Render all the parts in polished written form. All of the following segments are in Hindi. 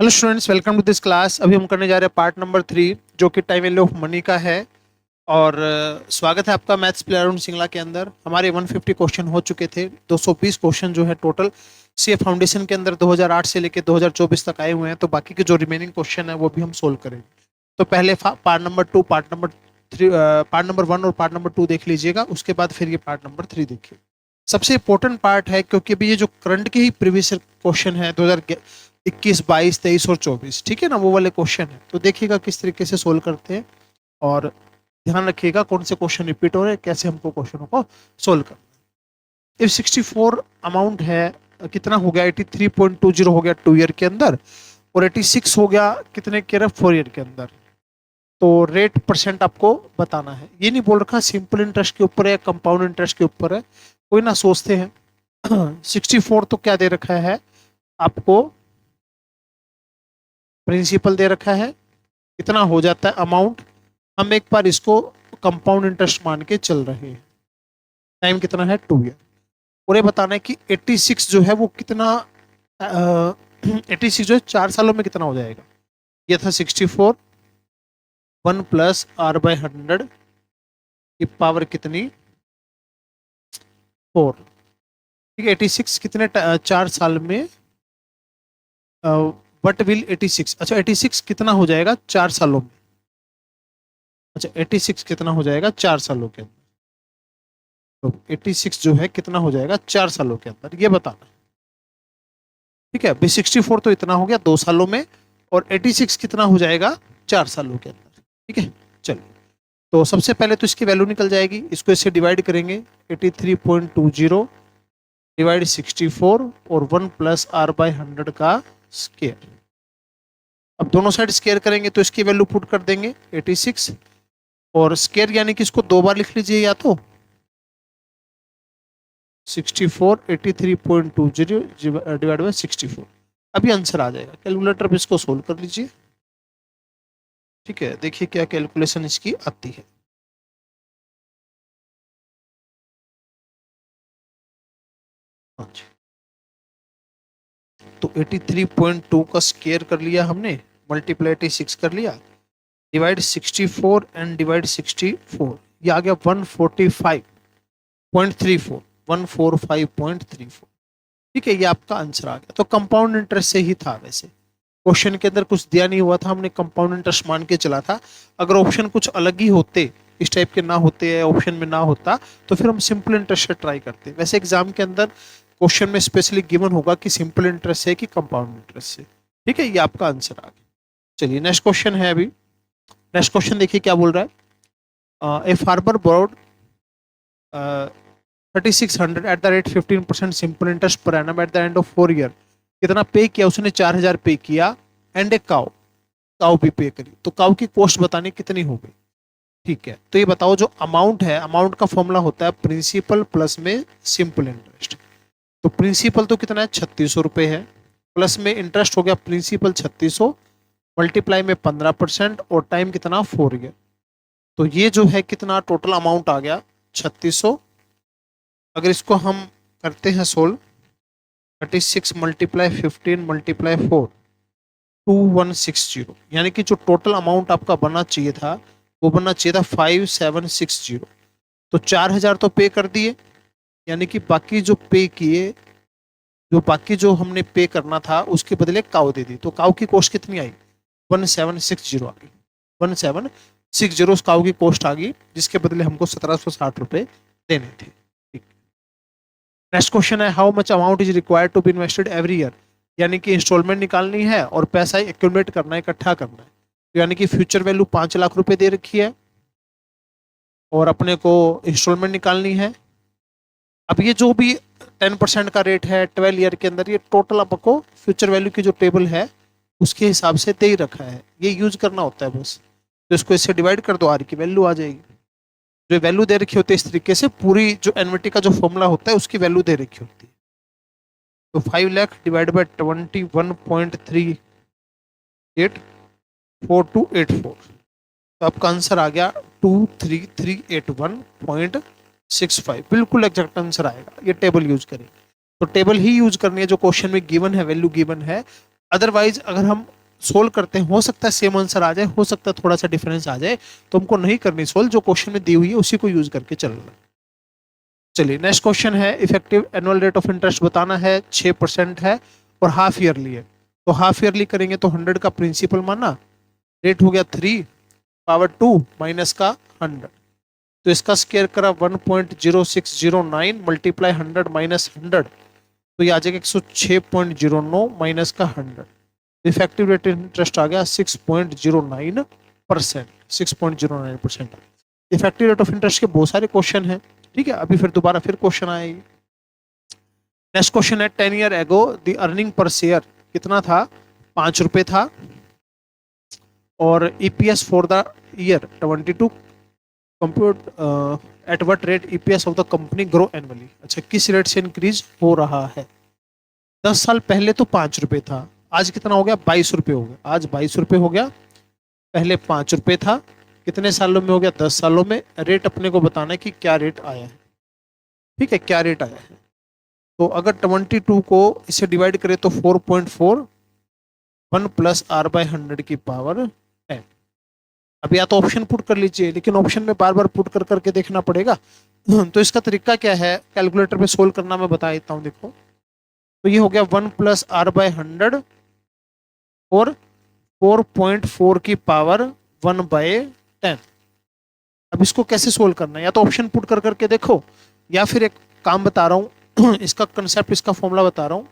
Hello students, welcome to this class. अभी हम करने जा रहे हैं पार्ट नंबर 3 जो कि टाइम वैल्यू ऑफ मनी का है। और स्वागत है आपका मैथ्स प्ले अराउंड सिंगला के अंदर। हमारे 150 क्वेश्चन हो चुके थे। 220 क्वेश्चन जो है टोटल सीए फाउंडेशन के अंदर 2008 से लेकर 2024 तक आए हुए हैं। तो बाकी के जो रिमेनिंग क्वेश्चन है वो भी हम सोल्व करेंगे। तो पहले part number 2, part number 3, part number 1 और पार्ट नंबर 2 देख लीजिएगा। उसके बाद फिर ये पार्ट नंबर 3 देखिए। सबसे इंपॉर्टेंट पार्ट है क्योंकि अभी ये जो करंट के ही प्रीवियस क्वेश्चन है 2021, 22, 23 और 24, ठीक है ना, वो वाले क्वेश्चन है। तो देखिएगा किस तरीके से सोल्व करते हैं और ध्यान रखिएगा कौन से क्वेश्चन रिपीट हो रहे हैं, कैसे हमको क्वेश्चनों को सोल्व करना है। इफ 64 अमाउंट है, कितना हो गया 83.20 हो गया 2 ईयर के अंदर, और 86 हो गया कितने के 4 ईयर के अंदर। तो रेट परसेंट आपको बताना है। ये नहीं बोल रखा सिंपल इंटरेस्ट के ऊपर है, कंपाउंड इंटरेस्ट के ऊपर है। कोई ना सोचते हैं 64 तो क्या दे रखा है आपको, प्रिंसिपल दे रखा है, कितना हो जाता है अमाउंट। हम एक बार इसको कंपाउंड इंटरेस्ट मान के चल रहे हैं। टाइम कितना है 2 ईयर। और ये बताना है कि 86 जो है वो कितना 86 जो है 4 सालों में कितना हो जाएगा। ये था 64, 1 प्लस आर बाई 100 की पावर कितनी 4। ठीक है, 86 कितने 4 साल में, वट विल 86, अच्छा 86 कितना हो जाएगा 4 सालों में। अच्छा 86 कितना हो जाएगा 4 सालों के अंदर। तो 86 जो है कितना हो जाएगा 4 सालों के अंदर, ये बताना है। ठीक है, अभी 64 तो इतना हो गया 2 सालों में, और 86 कितना हो जाएगा 4 सालों के अंदर। ठीक है, चलिए। तो सबसे पहले तो इसकी वैल्यू निकल जाएगी, इसको इससे डिवाइड करेंगे। 83.20 डिवाइड 64 और 1 प्लस आर बाई 100 का स्केयर। अब दोनों साइड स्केयर करेंगे तो इसकी वैल्यू पुट कर देंगे 86, और स्केयर यानी कि इसको 2 बार लिख लीजिए, या तो 64 83.20 डिवाइड बाई 64। अभी आंसर आ जाएगा। कैलकुलेटर पे इसको सोल्व कर लीजिए। ठीक है, देखिए क्या कैलकुलेशन इसकी आती है। अच्छा, तो 83.2 का स्केयर कर लिया हमने, मल्टीप्लाई 86 कर लिया, डिवाइड 64 एंड डिवाइड 64, ये आ गया 145.34, 145.34। ठीक है, ये आपका आंसर आ गया। तो कंपाउंड इंटरेस्ट से ही था। वैसे क्वेश्चन के अंदर कुछ दिया नहीं हुआ था, हमने कंपाउंड इंटरेस्ट मान के चला था। अगर ऑप्शन कुछ अलग ही होते, इस टाइप के ना होते या ऑप्शन में ना होता, तो फिर हम सिंपल इंटरेस्ट से ट्राई करते। वैसे एग्जाम के अंदर क्वेश्चन में स्पेशली गिवन होगा कि सिंपल इंटरेस्ट से कि कंपाउंड इंटरेस्ट से। ठीक है, ये आपका आंसर आ गया। चलिए नेक्स्ट क्वेश्चन है। अभी नेक्स्ट क्वेश्चन देखिए क्या बोल रहा है। A farmer borrowed 3600 at the rate 15% simple interest per annum at the end of 4 year. कितना पे किया उसने, 4000 पे किया, एंड ए काउ, काउ भी पे करी। तो काउ की कॉस्ट बतानी कितनी हो गई। ठीक है, तो ये बताओ जो अमाउंट है, अमाउंट का फॉर्मूला होता है प्रिंसिपल प्लस में सिंपल इंटरेस्ट। तो प्रिंसिपल तो कितना है 3600 रुपये है, प्लस में इंटरेस्ट हो गया प्रिंसिपल 3600, मल्टीप्लाई में 15% और टाइम कितना 4 ईयर। तो ये जो है कितना टोटल अमाउंट आ गया 3600। अगर इसको हम करते हैं सोल्व, 36 मल्टीप्लाई 15 मल्टीप्लाई 4, 2160, यानी कि जो टोटल अमाउंट आपका बनना चाहिए था वो बनना चाहिए था 5760। तो 4000 तो पे कर दिए, यानी कि बाकी जो पे किए, जो बाकी जो हमने पे करना था उसके बदले काउ दे दी। तो काउ की कॉस्ट कितनी आई 1760 आ गई। 1760 उस काउ की कॉस्ट आ गई, जिसके बदले हमको 1760 रुपए देने थे। नेक्स्ट क्वेश्चन है, how much amount is required to be invested every year. यानी कि इंस्टॉलमेंट निकालनी है और पैसा एक्यूमुलेट करना है, इकट्ठा करना है। तो यानी कि फ्यूचर वैल्यू 5 लाख रुपए दे रखी है और अपने को इंस्टॉलमेंट निकालनी है। अब ये जो भी 10% का रेट है 12 ईयर के अंदर, ये टोटल आपको फ्यूचर वैल्यू की जो टेबल है उसके हिसाब से दे ही रखा है, ये यूज करना होता है बस। तो इसको इससे डिवाइड कर दो, आर की वैल्यू आ जाएगी। जो वैल्यू दे रखी होती है इस तरीके से, पूरी जो एनविटी का जो फॉर्मूला होता है उसकी वैल्यू दे रखी होती है। तो 5 लाख डिवाइड बाई 21.384284। तो आपका आंसर आ गया 23381.65। बिल्कुल एग्जैक्ट आंसर आएगा, ये टेबल यूज करेंगे। तो टेबल ही यूज करनी है जो क्वेश्चन में गिवन है, वैल्यू गिवन है अदरवाइज अगर हम सोल्व करते हैं, हो सकता है सेम आंसर आ जाए, हो सकता है थोड़ा सा डिफरेंस आ जाए, तो हमको नहीं करनी सोल्व, जो क्वेश्चन में दी हुई है उसी को यूज करके चलना। चलिए नेक्स्ट क्वेश्चन है, effective annual rate of interest बताना है, 6% है और हाफ ईयरली है। तो हाफ ईयरली करेंगे तो 100 का प्रिंसिपल माना, रेट हो गया 3 पावर 2 माइनस का 100, तो इसका स्केयर करा 1.0609 मल्टीप्लाई 100 माइनस 100, तो ये आ जाएगा 106.09 माइनस का 100, इफेक्टिव रेट इंटरेस्ट आ गया 6.09%। 6.09%। इफेक्टिव रेट ऑफ इंटरेस्ट के बहुत सारे क्वेश्चन हैं, ठीक है, अभी फिर दोबारा फिर क्वेश्चन आएगी। नेक्स्ट क्वेश्चन है, 10 ईयर एगो द अर्निंग पर शेयर कितना था, 5 रुपए था, और EPS for the year 22, compute at what rate EPS of the company grow annually. अच्छा, किस रेट से इंक्रीज हो रहा है। 10 साल पहले तो 5 रुपए था, आज कितना हो गया, 22 रुपए हो गया, आज 22 रुपए हो गया, पहले 5 रुपए था, कितने सालों में हो गया, 10 सालों में। रेट अपने को बताना है कि क्या रेट आया है, ठीक है, क्या रेट आया है। तो अगर 22 को इसे डिवाइड करें तो 4.4, 1 प्लस आर बाय 100 की पावर 10। अब या तो ऑप्शन पुट कर लीजिए, लेकिन ऑप्शन में बार बार पुट कर करके देखना पड़ेगा। तो इसका तरीका क्या है, कैलकुलेटर पे सोल्व करना मैं बता देता हूँ। देखो, तो ये हो गया 1 प्लस आर बाय 100 और 4.4 की पावर 1 बाय 10। अब इसको कैसे सोल्व करना है, या तो ऑप्शन पुट कर करके देखो, या फिर एक काम बता रहा हूँ इसका कंसेप्ट, इसका फॉर्मूला बता रहा हूँ।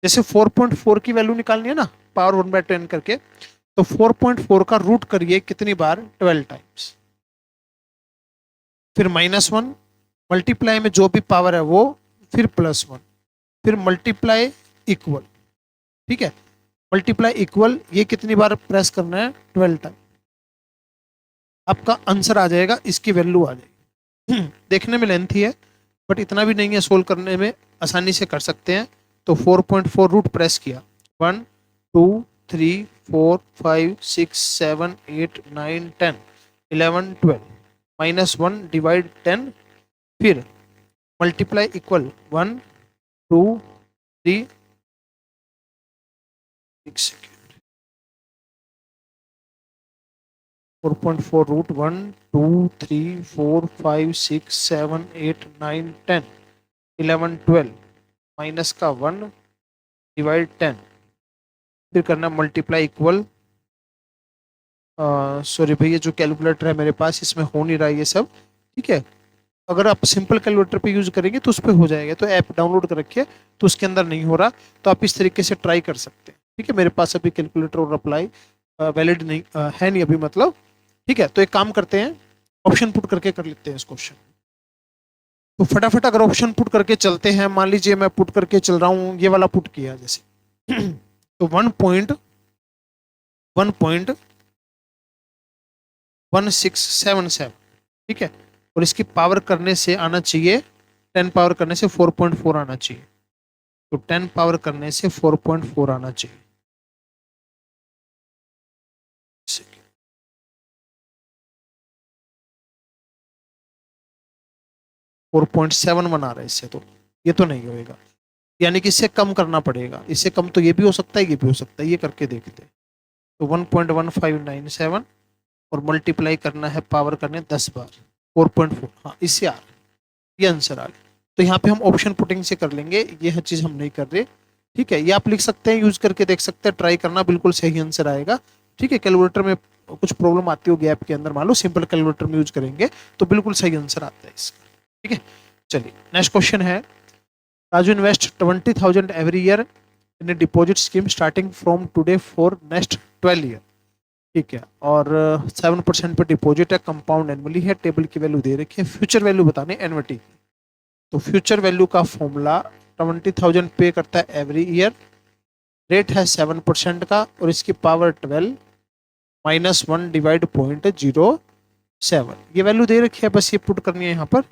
जैसे 4.4 की वैल्यू निकालनी है ना, पावर 1 बाय 10 करके, तो 4.4 का रूट करिए कितनी बार, 12 टाइम्स, फिर -1, मल्टीप्लाई में जो भी पावर है वो, फिर +1, फिर मल्टीप्लाई इक्वल, ठीक है, मल्टीप्लाई इक्वल, ये कितनी बार प्रेस करना है, 12 टाइम। आपका आंसर आ जाएगा, इसकी वैल्यू आ जाएगी। देखने में लेंथी है, बट इतना भी नहीं है, सोल्व करने में आसानी से कर सकते हैं। तो 4.4 रूट प्रेस किया, 1 2 3 4 5 6 7 8 9 10 11 12, -1 डिवाइड 10, फिर मल्टीप्लाई इक्वल 1 2 3 6 4.4 रूट 1 2 3 4 5 6 7 8 9 10 11 12, माइनस का 1 डिवाइड 10, फिर करना मल्टीप्लाई इक्वल, सॉरी भैया, जो कैलकुलेटर है मेरे पास इसमें हो नहीं रहा है ये सब, ठीक है। अगर आप सिंपल कैलकुलेटर पे यूज करेंगे तो उस पर हो जाएगा, तो ऐप डाउनलोड कर रखिए, तो उसके अंदर नहीं हो रहा, तो आप इस तरीके से ट्राई कर सकते हैं, ठीक है। मेरे पास अभी कैलकुलेटर और अप्लाई वैलिड नहीं है नहीं अभी, मतलब, ठीक है। तो एक काम करते हैं, ऑप्शन पुट करके कर लेते हैं इस क्वेश्चन। तो फटाफट अगर ऑप्शन पुट करके चलते हैं, मान लीजिए मैं पुट करके चल रहा हूँ, ये वाला पुट किया जैसे तो 1.1677, ठीक है, और इसकी पावर करने से आना चाहिए, 10 पावर करने से 4.4 आना चाहिए, तो 10 पावर करने से 4.4 आना चाहिए। 4.7 बना रहे इससे, तो ये तो नहीं होएगा, यानी कि इससे कम करना पड़ेगा, इससे कम तो ये भी हो सकता है, ये भी हो सकता है, ये करके देखते हैं। तो 1.1597 और मल्टीप्लाई करना है, पावर करने 10 बार, 4.4, हाँ इससे आ रहा है, ये आंसर आ गया। तो यहाँ पे हम ऑप्शन पुटिंग से कर लेंगे, ये हर चीज हम नहीं कर रहे, ठीक है। ये आप लिख सकते हैं, यूज करके देख सकते हैं, ट्राई करना, बिल्कुल सही आंसर आएगा, ठीक है। कैलकुलेटर में कुछ प्रॉब्लम आती होगी ऐप के अंदर, मान लो सिंपल कैलकुलेटर में यूज करेंगे तो बिल्कुल सही आंसर आता है इसका, ठीक है। चलिए नेक्स्ट क्वेश्चन है, Raju invest 20,000 every year in deposit scheme starting from today for next 12 year, ठीक है, और 7% पर डिपॉजिट है, कंपाउंड एनुअली है, टेबल की वैल्यू दे रखी है, फ्यूचर वैल्यू बताने एनुअटी। तो फ्यूचर वैल्यू का फॉर्मूला, 20,000 पे करता है एवरी ईयर, रेट है 7% का, और इसकी पावर 12, -1 डिवाइड 0.07, ये वैल्यू दे रखी है, बस ये पुट करनी है यहाँ पर।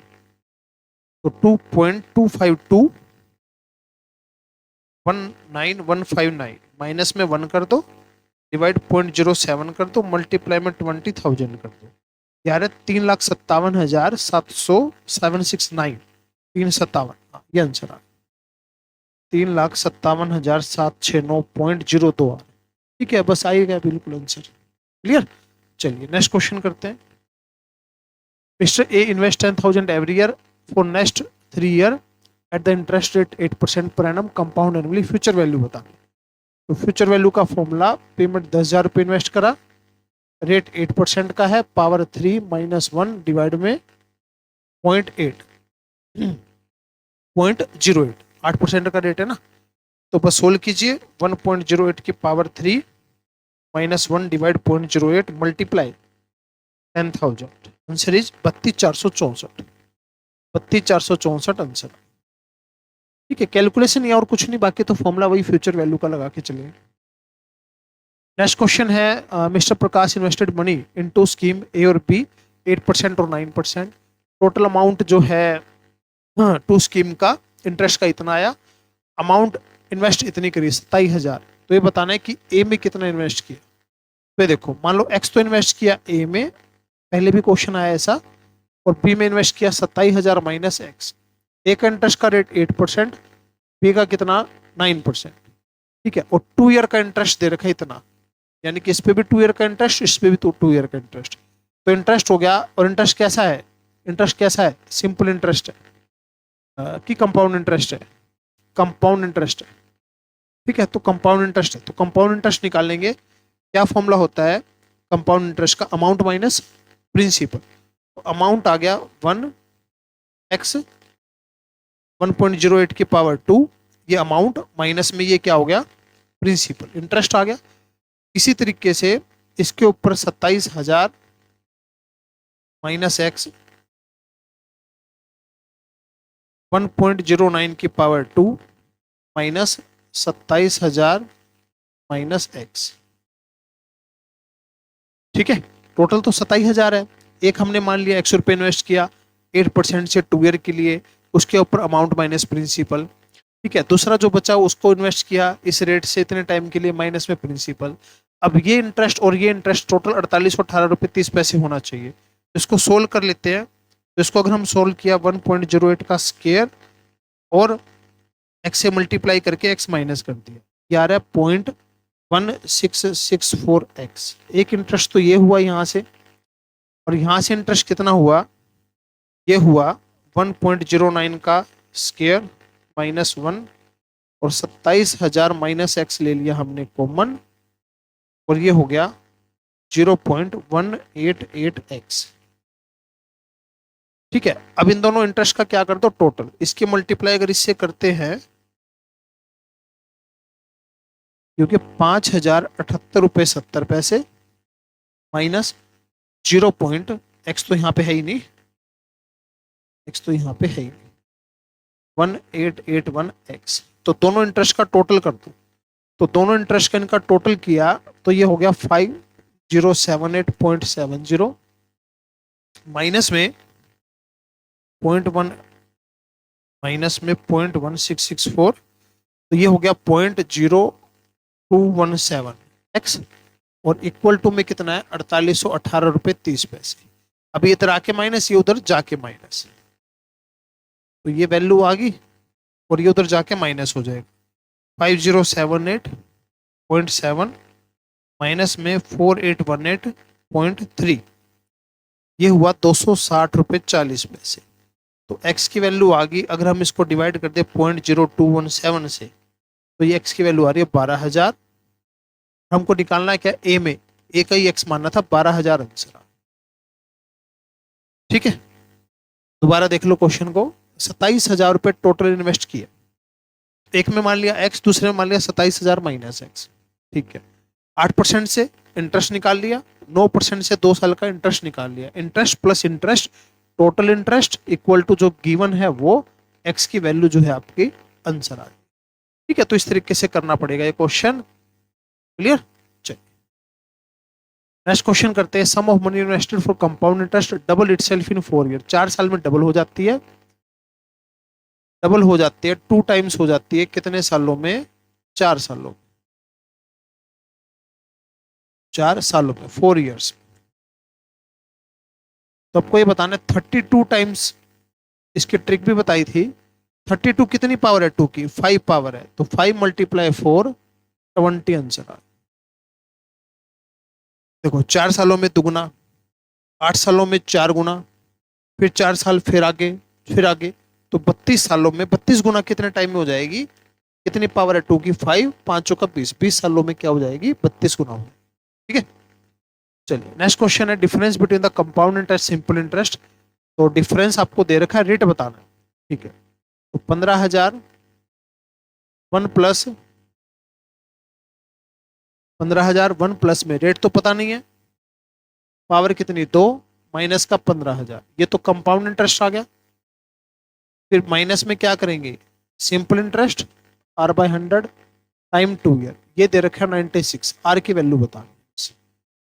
तो 2.252 19159, माइनस में 1 कर दो, डिवाइड 0.07 कर दो, मल्टीप्लाई में 20,000 कर दो, यार 3,57,700 769, 357, ये आंसर आ 3,57,769.02 ठीक है, बस आइएगा बिल्कुल आंसर। क्लियर। चलिए नेक्स्ट क्वेश्चन करते हैं। Mister A invest 10,000 every year for next 3 year at the interest rate 8% per annum compound annually, future value बता। तो फ्यूचर वैल्यू का फॉर्मूला, पेमेंट 10,000 रुपये इन्वेस्ट करा, रेट 8% का है, पावर 3 - 1 डिवाइड में 0.8 0.08 8% का रेट है ना, तो बस सोल्व कीजिए। 1.08 की power 3 - 1 divide 0.08 multiply 10,000, answer is 32,464। 32,464 answer. ठीक है, कैलकुलेशन या और कुछ नहीं, बाकी तो फॉर्मूला वही फ्यूचर वैल्यू का लगा के चलिए। नेक्स्ट क्वेश्चन है, मिस्टर प्रकाश इन्वेस्टेड मनी इनटू स्कीम ए और बी 8% और 9%। टोटल अमाउंट जो है टू स्कीम का इंटरेस्ट का इतना आया, अमाउंट इन्वेस्ट इतनी करी 27,000। तो ये बताना है कि ए में कितना इन्वेस्ट किया। तो देखो, मान लो एक्स तो इन्वेस्ट किया ए में, पहले भी क्वेश्चन आया ऐसा, और बी में इन्वेस्ट किया 27,000 माइनस एक्स। ए का इंटरेस्ट का रेट 8%, बी का कितना 9%। ठीक है, और 2 ईयर का इंटरेस्ट दे रखा है इतना, यानी कि इस पे भी 2 ईयर का इंटरेस्ट, इस पे भी 2 ईयर का इंटरेस्ट। तो इंटरेस्ट हो गया, और इंटरेस्ट कैसा है, इंटरेस्ट कैसा है, सिंपल इंटरेस्ट है कि कंपाउंड इंटरेस्ट है, कंपाउंड इंटरेस्ट है। ठीक है, तो कंपाउंड इंटरेस्ट है, तो कंपाउंड इंटरेस्ट निकालेंगे। क्या फॉर्मूला होता है कंपाउंड इंटरेस्ट का, अमाउंट माइनस प्रिंसिपल। तो अमाउंट आ गया 1x 1.08 की पावर 2, ये अमाउंट माइनस में ये क्या हो गया, प्रिंसिपल इंटरेस्ट आ गया। इसी तरीके से इसके ऊपर 27,000 माइनस एक्स 1.09 की पावर 2 माइनस 27,000 माइनस एक्स। ठीक है, टोटल तो 27,000 है। एक हमने मान लिया 100 रुपये इन्वेस्ट किया 8% से 2 ईयर के लिए, उसके ऊपर अमाउंट माइनस प्रिंसिपल। ठीक है, दूसरा जो बचा उसको इन्वेस्ट किया इस रेट से इतने टाइम के लिए, माइनस में प्रिंसिपल। अब ये इंटरेस्ट और ये इंटरेस्ट टोटल 4818.30 रुपये होना चाहिए। इसको सोल्व कर लेते हैं। तो इसको अगर हम सोल्व किया 1.08 का स्केयर और एक्स से मल्टीप्लाई करके एक्स माइनस कर दिया, ये आ रहा है 0.1664x। एक इंटरेस्ट तो ये हुआ यहाँ से, और यहाँ से इंटरेस्ट कितना हुआ, ये हुआ 1.09 का स्केयर -1, और 27,000 माइनस एक्स ले लिया हमने कॉमन, और ये हो गया 0.188x। ठीक है, अब इन दोनों इंटरेस्ट का क्या कर दो टोटल, इसके मल्टीप्लाई अगर इससे करते हैं, क्योंकि 5,078.70 माइनस 0.x तो यहाँ पे है ही नहीं, x तो यहाँ पे है ही नहीं, 1881x। तो दोनों इंटरेस्ट का टोटल कर दो। तो दोनों इंटरेस्ट का इनका टोटल किया तो ये हो गया 5078.70 माइनस में 0.1 माइनस में 0.1664, तो ये हो गया 0.0217x, और इक्वल टू में कितना है 4818.30 रुपये। अब ये इधर आके माइनस, ये उधर जाके माइनस, तो ये वैल्यू आ गई, और ये उधर जाके माइनस हो जाएगा। 5078.7 माइनस में 4818.3, ये हुआ 260.40 रुपये। तो x की वैल्यू आ गई, अगर हम इसको डिवाइड कर दे 0.0217 से, तो ये x की वैल्यू आ रही है 12,000। हमको निकालना है क्या, ए में, ए का ही x मानना था, 12,000 आंसर। ठीक है, दोबारा देख लो क्वेश्चन को। 27,000 रुपये टोटल इन्वेस्ट किए, एक में मान लिया x, दूसरे में मान लिया 27,000 माइनस एक्स। ठीक है, 8% से इंटरेस्ट निकाल लिया, 9% से 2 साल का इंटरेस्ट निकाल लिया, interest plus interest, total interest equal to जो गिवन है वो x की वैल्यू जो है आपकी आंसर आ गई। ठीक है, तो इस तरीके से करना पड़ेगा ये क्वेश्चन। क्लियर। चलिए नेक्स्ट क्वेश्चन करते हैं। Sum of money invested for compound interest double itself in 4 year. 4 साल में डबल हो जाती है, डबल हो जाती है, 2 टाइम्स हो जाती है। कितने सालों में, 4 सालों में, 4 सालों में, 4 ईयर्स। तो आपको ये बताना है 32 टाइम्स, इसकी ट्रिक भी बताई थी 32 कितनी पावर है 2 की, 5 पावर है, तो 5 मल्टीप्लाई 4 20 आंसर आ। देखो 4 सालों में दुगुना, 8 सालों में 4 गुना, फिर 4 साल फिर आगे, फिर आगे, तो 32 सालों में 32 गुना कितने टाइम में हो जाएगी, कितनी पावर है 2 की 5, पांचों का 20, 20 सालों में क्या हो जाएगी 32 गुना हो। ठीक है, चलिए नेक्स्ट क्वेश्चन है difference between the compound interest simple interest. तो डिफरेंस आपको दे रखा है, रेट बताना है। ठीक है, तो 15,000 वन प्लस 15,000 वन प्लस में रेट तो पता नहीं है, पावर कितनी 2, माइनस का 15,000, ये तो कंपाउंड इंटरेस्ट आ गया। फिर माइनस में क्या करेंगे, simple interest R by 100 time 2 year, ये दे रखा है 96, आर की वैल्यू बतानी है।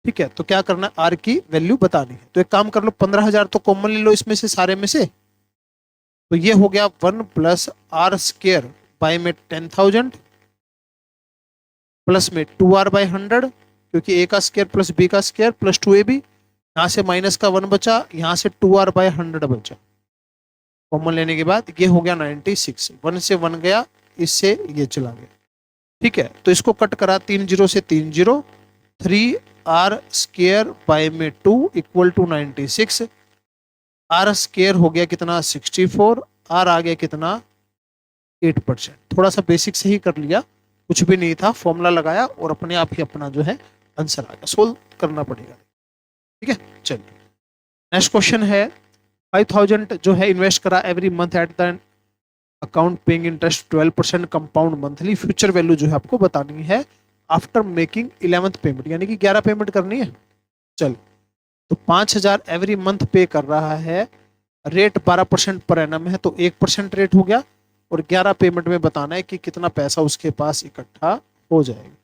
ठीक है, तो क्या करना है, आर की वैल्यू बतानी है। तो एक काम कर लो, 15,000 तो कॉमन ले लो इसमें से, सारे में से, तो ये हो गया 1 प्लस आर स्केयर बाय में 10,000 प्लस में 2 आर बाय 100, क्योंकि ए का स्केयर प्लस बी का स्केयर प्लस 2ab, यहाँ से माइनस का 1 बचा, यहाँ से 2 आर बाय 100 बचा, कॉमन लेने के बाद ये हो गया 96, 1 से 1 गया, इससे ये चला गया। ठीक है, तो इसको कट करा, 3 जीरो से 3 जीरो, 3 आर स्केयर बाय में 2 इक्वल टू 96, आर स्केयर हो गया कितना 64, आर आ गया कितना 8%। थोड़ा सा बेसिक से ही कर लिया, कुछ भी नहीं था, फॉर्मूला लगाया और अपने आप ही अपना जो है आंसर आ गया, सोल्व करना पड़ेगा। ठीक है, चलिए नेक्स्ट क्वेश्चन है, 5,000 जो है इन्वेस्ट करा every month at the account paying interest 12% compound monthly, future value जो है आपको बतानी है आफ्टर मेकिंग 11th पेमेंट, यानी कि 11 पेमेंट करनी है। चल, तो 5,000 एवरी मंथ पे कर रहा है, रेट 12% पर एनम है, तो 1% रेट हो गया, और 11 पेमेंट में बताना है कि कितना पैसा उसके पास इकट्ठा हो जाएगा।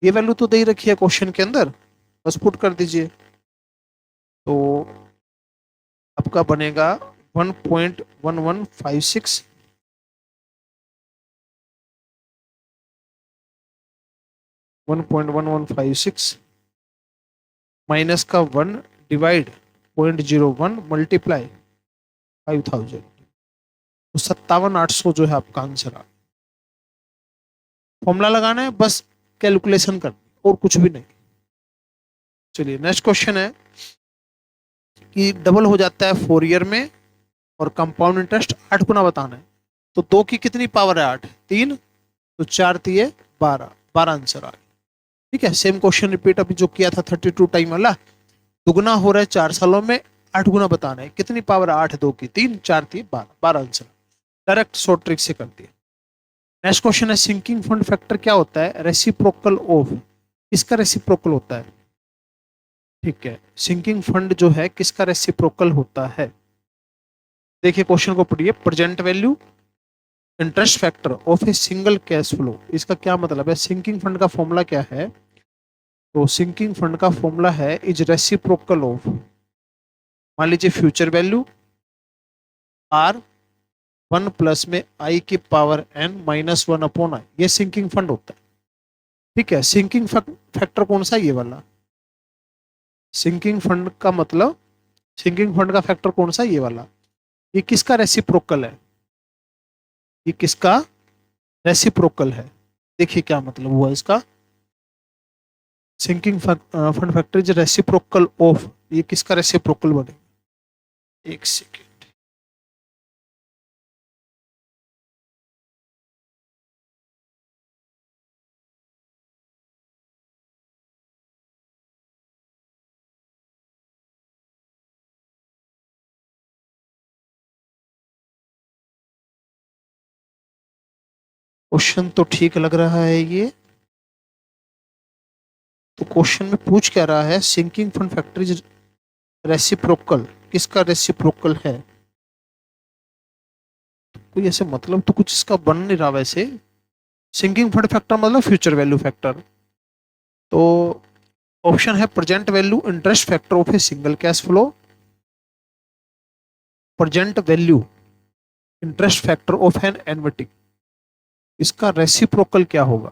ये वैल्यू तो दे ही रखी है क्वेश्चन के अंदर, बस पुट कर दीजिए, तो आपका बनेगा 1.1156 1.1156 माइनस का 1 डिवाइड 0.01 मल्टीप्लाई 5,000, तो 57,800 जो है आपका आंसर आ। फॉर्मूला लगाना है, बस कैलकुलेशन करनी, और कुछ भी नहीं। चलिए नेक्स्ट क्वेश्चन है कि डबल हो जाता है 4 ईयर में, और कंपाउंड इंटरेस्ट 8 गुना बताना है। तो 2 की कितनी पावर है 8, 3, तो 4 दिए 12, 12 आंसर आ गया। ठीक है, सेम क्वेश्चन रिपीट अभी जो किया था 32 टाइम वाला, दुगुना हो रहा है 4 सालों में, 8 गुना बताना है, कितनी पावर है 8, 2 की 3, 4 थी 12, 12 आंसर, डायरेक्ट शॉर्ट ट्रिक से कर दिया। नेक्स्ट क्वेश्चन है सिंकिंग फंड फैक्टर क्या होता है, रेसिप्रोकल ऑफ, इसका रेसिप्रोकल होता है। ठीक है, सिंकिंग फंड जो है किसका रेसिप्रोकल होता है, देखिए क्वेश्चन को पढ़िए, present value interest factor of a single cash flow, इसका क्या मतलब है, सिंकिंग फंड का फॉर्मूला क्या है, तो सिंकिंग फंड का फॉर्मूला है इज रेसिप्रोकल ऑफ, मान लीजिए फ्यूचर वैल्यू आर 1 प्लस में आई की power n minus 1 upon I, ये सिंकिंग फंड होता है। ठीक है, सिंकिंग फैक्टर कौन सा, ये वाला सिंकिंग फंड का मतलब, सिंकिंग फंड का फैक्टर कौन सा, ये वाला, ये किसका रेसिप्रोकल है, ये किसका रेसिप्रोकल है, देखिए क्या मतलब हुआ इसका, sinking fund factor is reciprocal of, ये किसका रेसिप्रोकल बनेगा, एक सेकेंड, क्वेश्चन तो ठीक लग रहा है ये, तो क्वेश्चन में पूछ क्या रहा है, sinking fund factor is reciprocal, किसका रेसिप्रोकल है, कोई ऐसे मतलब तो कुछ इसका बन नहीं रहा वैसे, सिंकिंग फंड फैक्टर मतलब फ्यूचर वैल्यू फैक्टर, तो ऑप्शन है present value interest factor of a single cash flow, present value interest factor of an annuity, इसका रेसिप्रोकल क्या होगा,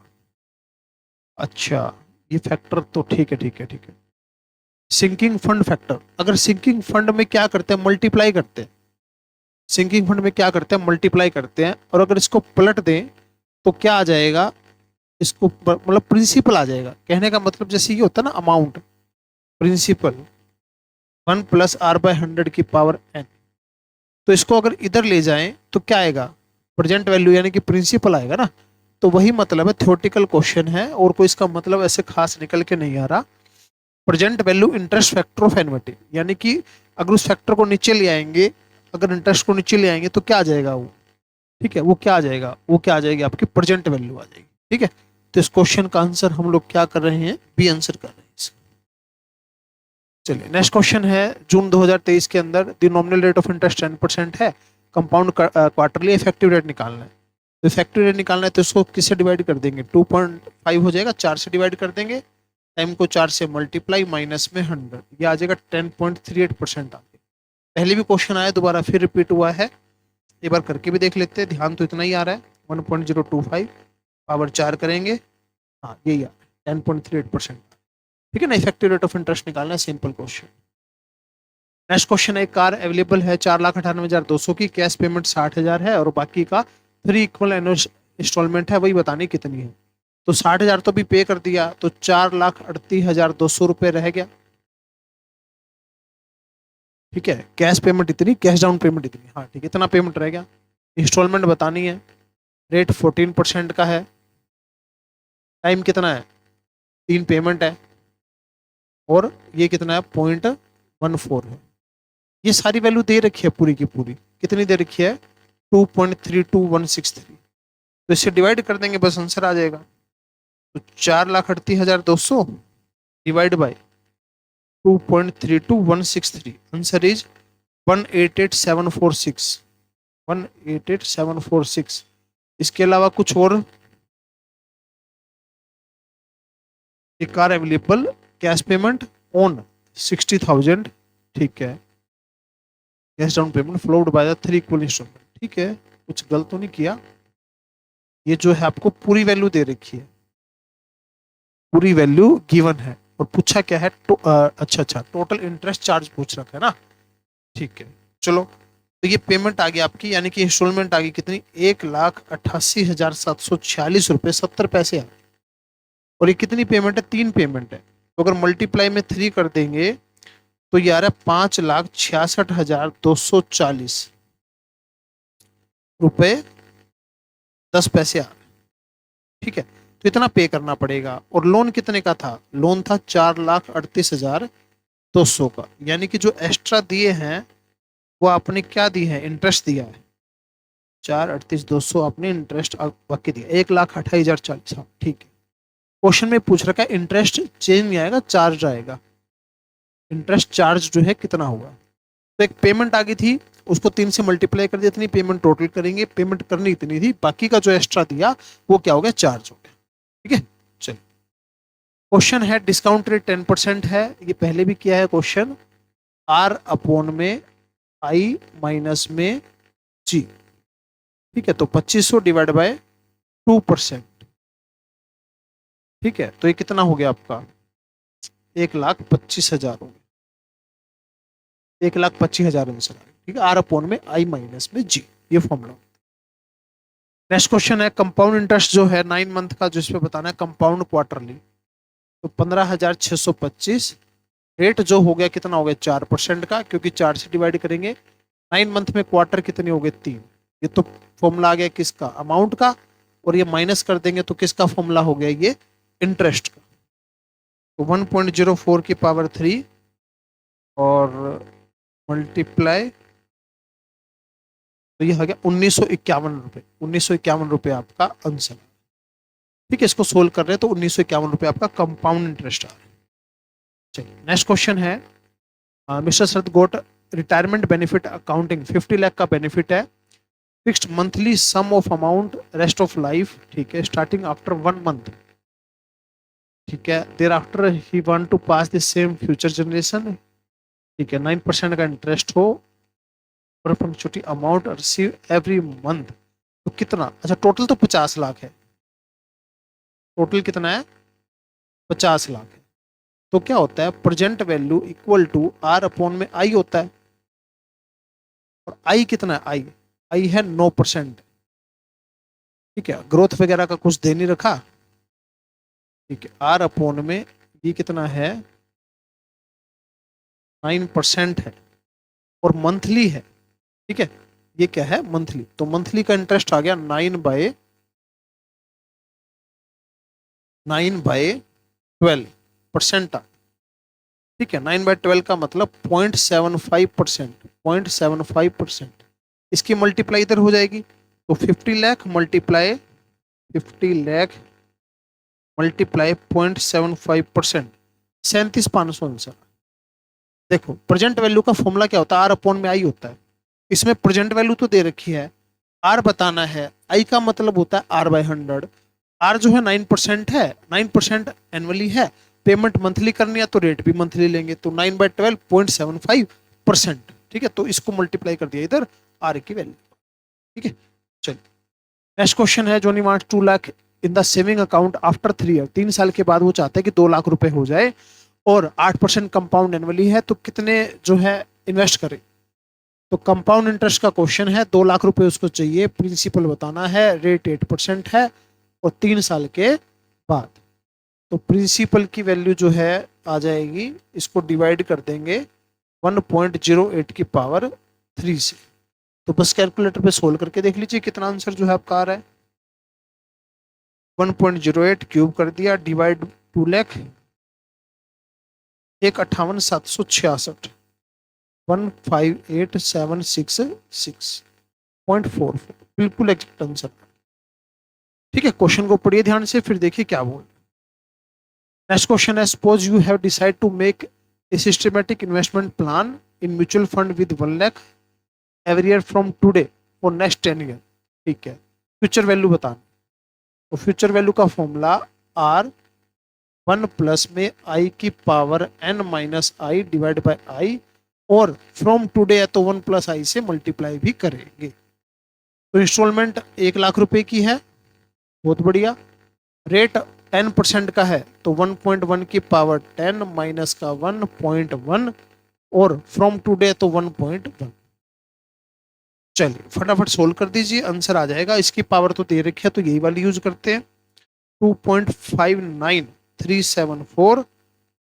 अच्छा ये फैक्टर तो ठीक है, ठीक है, ठीक है, सिंकिंग फंड फैक्टर, अगर सिंकिंग फंड में क्या करते हैं, मल्टीप्लाई करते हैं, सिंकिंग फंड में क्या करते हैं, मल्टीप्लाई करते हैं, और अगर इसको पलट दें तो क्या आ जाएगा, इसको मतलब प्रिंसिपल आ जाएगा। कहने का मतलब जैसे ये होता है ना अमाउंट, प्रिंसिपल 1 + r/100 की पावर n, तो इसको अगर इधर ले जाएं तो क्या आएगा, प्रेजेंट वैल्यू यानी कि प्रिंसिपल आएगा ना। तो वही मतलब है, थ्योरेटिकल क्वेश्चन है और कोई इसका मतलब ऐसे खास निकल के नहीं आ रहा। Present value interest factor of annuity, यानी कि अगर उस फैक्टर को नीचे ले आएंगे, अगर इंटरेस्ट को नीचे ले आएंगे तो क्या आ जाएगा वो, ठीक है, वो क्या आ जाएगा, वो क्या आ जाएगी, आपकी प्रेजेंट वैल्यू आ जाएगी। ठीक है, तो इस क्वेश्चन का आंसर हम लोग क्या कर रहे हैं, बी आंसर कर रहे हैं इसका। चलिए नेक्स्ट क्वेश्चन है, जून 2023 के अंदर the nominal rate of interest 10% है, कंपाउंड क्वार्टरली इफेक्टिव रेट निकालना है। तो इफेक्टिव रेट निकालना है तो इसको किससे डिवाइड कर देंगे, 2.5 हो जाएगा, 4 से डिवाइड कर देंगे, टाइम को 4 से मल्टीप्लाई, माइनस में 100, ये आ जाएगा 10.38% आ गया। पहले भी क्वेश्चन आया, दोबारा फिर रिपीट हुआ है, एक बार करके भी देख लेते हैं, ध्यान तो इतना ही आ रहा है, 1.025 पावर 4 करेंगे, हाँ यही आ 10.38%। ठीक है ना, इफेक्टिव रेट ऑफ इंटरेस्ट निकालना है, सिंपल क्वेश्चन। नेक्स्ट क्वेश्चन है, कार अवेलेबल है 4,98,200 की, कैश पेमेंट 60,000 है और बाकी का 3 इक्वल एनुअल इंस्टॉलमेंट है, वही बतानी कितनी है। तो 60,000 तो भी पे कर दिया, तो 4,38,200 रुपये रह गया। ठीक है, कैश पेमेंट इतनी, कैश डाउन पेमेंट इतनी, हाँ ठीक है, इतना पेमेंट रह गया। इंस्टॉलमेंट बतानी है, रेट 14% का है, टाइम कितना है, 3 पेमेंट है, और ये कितना है, 0.14 है। ये सारी वैल्यू दे रखी है पूरी की पूरी, कितनी दे रखी है, 2.32163। तो इससे डिवाइड कर देंगे, बस आंसर आ जाएगा। तो 4,38,200 डिवाइड बाई 2.32163, आंसर इज 188,746, 188,746। इसके अलावा कुछ और, एक car available, cash payment on 60,000, ठीक है, cash down payment followed by the 3 equal instalment. ठीक है, कुछ गलत तो नहीं किया, ये जो है आपको पूरी वैल्यू दे रखी है, पूरी वैल्यू गिवन है, और पूछा क्या है, अच्छा टोटल इंटरेस्ट चार्ज पूछ रखा है ना। ठीक है, चलो, तो ये पेमेंट आ गई आपकी, यानी कि इंस्टॉलमेंट आ गई कितनी, 1,88,746 रुपये 70 पैसे आ गए। और ये कितनी पेमेंट है, 3 पेमेंट है, तो अगर मल्टीप्लाई में 3 कर देंगे तो ये आ रहा है 5,66,240 रुपये 10 पैसे आ रहे। ठीक है, तो इतना पे करना पड़ेगा। और लोन कितने का था, लोन था 4,38,200 का, यानी कि जो एक्स्ट्रा दिए हैं वो आपने क्या दिए हैं, इंटरेस्ट दिया है, 4,38,200 आपने इंटरेस्ट बाकी दिया, 1,28,040। हाँ ठीक है, क्वेश्चन में पूछ रखा है इंटरेस्ट चेंज नहीं आएगा, चार्ज आएगा, इंटरेस्ट चार्ज जो है कितना होगा। तो एक पेमेंट आ गई थी, उसको 3 से मल्टीप्लाई कर दिया, इतनी पेमेंट टोटल करेंगे, पेमेंट करनी इतनी थी, बाकी का जो एक्स्ट्रा दिया वो क्या हो गया, चार्ज हो गया। ठीक है, चलिए क्वेश्चन है, डिस्काउंट रेट 10% है, ये पहले भी किया है क्वेश्चन, आर अपॉन में आई माइनस में जी। ठीक है, तो 2500 डिवाइड बाय 2%। ठीक है, तो ये कितना हो गया आपका, 1,25,000 हो गया, 1,25,000 आंसर। ठीक है, आर अपॉन में आई माइनस में जी, ये फॉर्मूला। नेक्स्ट क्वेश्चन है, कंपाउंड इंटरेस्ट जो है 9 मंथ का, जो इस पे बताना है कंपाउंड क्वार्टरली, तो 15,625, रेट जो हो गया कितना हो गया, 4% का, क्योंकि 4 से डिवाइड करेंगे, 9 मंथ में क्वार्टर कितने हो गए, 3। ये तो फॉर्मूला आ गया किसका, अमाउंट का, और ये माइनस कर देंगे तो किसका फॉर्मूला हो गया, ये इंटरेस्ट का। तो 1.04 की पावर 3 और मल्टीप्लाई, तो ये हो गया 1,951 रुपये, 1,951 रुपये आपका आंसर। ठीक है, इसको सोल्व कर रहे हैं तो 1,951 रुपये आपका कंपाउंड इंटरेस्ट आ रहा है। चलिए नेक्स्ट क्वेश्चन है, mister Sharad got retirement benefit accounting 50 lakh का बेनिफिट है, fixed monthly sum of amount rest of life. ठीक है, स्टार्टिंग आफ्टर 1 मंथ। ठीक है, thereafter he want to pass the same future generation. ठीक है, 9% का इंटरेस्ट हो, और फ्रॉम छोटी अमाउंट रिसीव एवरी मंथ, तो कितना, अच्छा टोटल तो 50 लाख है, टोटल कितना है, 50 लाख है। तो क्या होता है, present value equal to R upon में आई होता है, और आई कितना है, आई आई है 9%। ठीक है, ग्रोथ वगैरह का कुछ दे नहीं रखा। ठीक है, आर अपॉन में ये कितना है, 9% है और मंथली है। ठीक है, ये क्या है, मंथली, तो मंथली का इंटरेस्ट आ गया 9/12%। ठीक है, 9/12 का मतलब 0.75%, 0.75%। इसकी मल्टीप्लाई इधर हो जाएगी, तो 50 lakh multiply 50 lakh multiply 0.75%, 37,500 answer. देखो प्रेजेंट वैल्यू का फॉर्मूला क्या होता है, आर अपॉन में आई होता है। इसमें प्रेजेंट वैल्यू तो दे रखी है, आर बताना है, आई का मतलब होता है R/100। आर जो है 9% है, 9% एनुअली है, पेमेंट मंथली करनी है तो रेट भी मंथली लेंगे, तो 9/12 0.75%। ठीक है, तो इसको मल्टीप्लाई कर दिया इधर आर की वैल्यू। ठीक है, चलिए नेक्स्ट क्वेश्चन है, Jony wants 2 lakh in the saving account after 3 year. 3 साल के बाद वो चाहते हैं कि 2 लाख रुपए हो जाए और 8% कंपाउंड एनुअली है, तो कितने जो है इन्वेस्ट करें। तो कंपाउंड इंटरेस्ट का क्वेश्चन है, 2 लाख रुपए उसको चाहिए, प्रिंसिपल बताना है, रेट 8% है और 3 साल के बाद। तो प्रिंसिपल की वैल्यू जो है आ जाएगी, इसको डिवाइड कर देंगे 1.08 की पावर 3 से। तो बस कैलकुलेटर पे सोल्व करके देख लीजिए कितना आंसर जो है आपका आ रहा है। 1.08 क्यूब कर दिया, डिवाइड 2 लाख, 1,58,766, 158,766.44, बिल्कुल एग्जैक्ट आंसर। ठीक है, क्वेश्चन को पढ़िए ध्यान से, फिर देखिए क्या बोल। नेक्स्ट क्वेश्चन है, suppose you have decide to make a systematic investment plan in mutual fund with 1 lakh every year from today for next 10 year. ठीक है, फ्यूचर वैल्यू बताना, तो फ्यूचर वैल्यू का फॉर्मूला आर 1 प्लस में आई की power n minus I divide by I, और फ्रॉम टुडे है तो 1 प्लस आई से मल्टीप्लाई भी करेंगे। तो इंस्टॉलमेंट 1 लाख रुपए की है, बहुत बढ़िया। रेट 10% का है, तो 1.1 की पावर 10 माइनस का 1.1, और फ्रॉम टुडे तो 1.1। चलिए फटाफट सोल्व कर दीजिए, आंसर आ जाएगा। इसकी पावर तो दे रखी है, तो यही वाली यूज करते हैं। 2.59374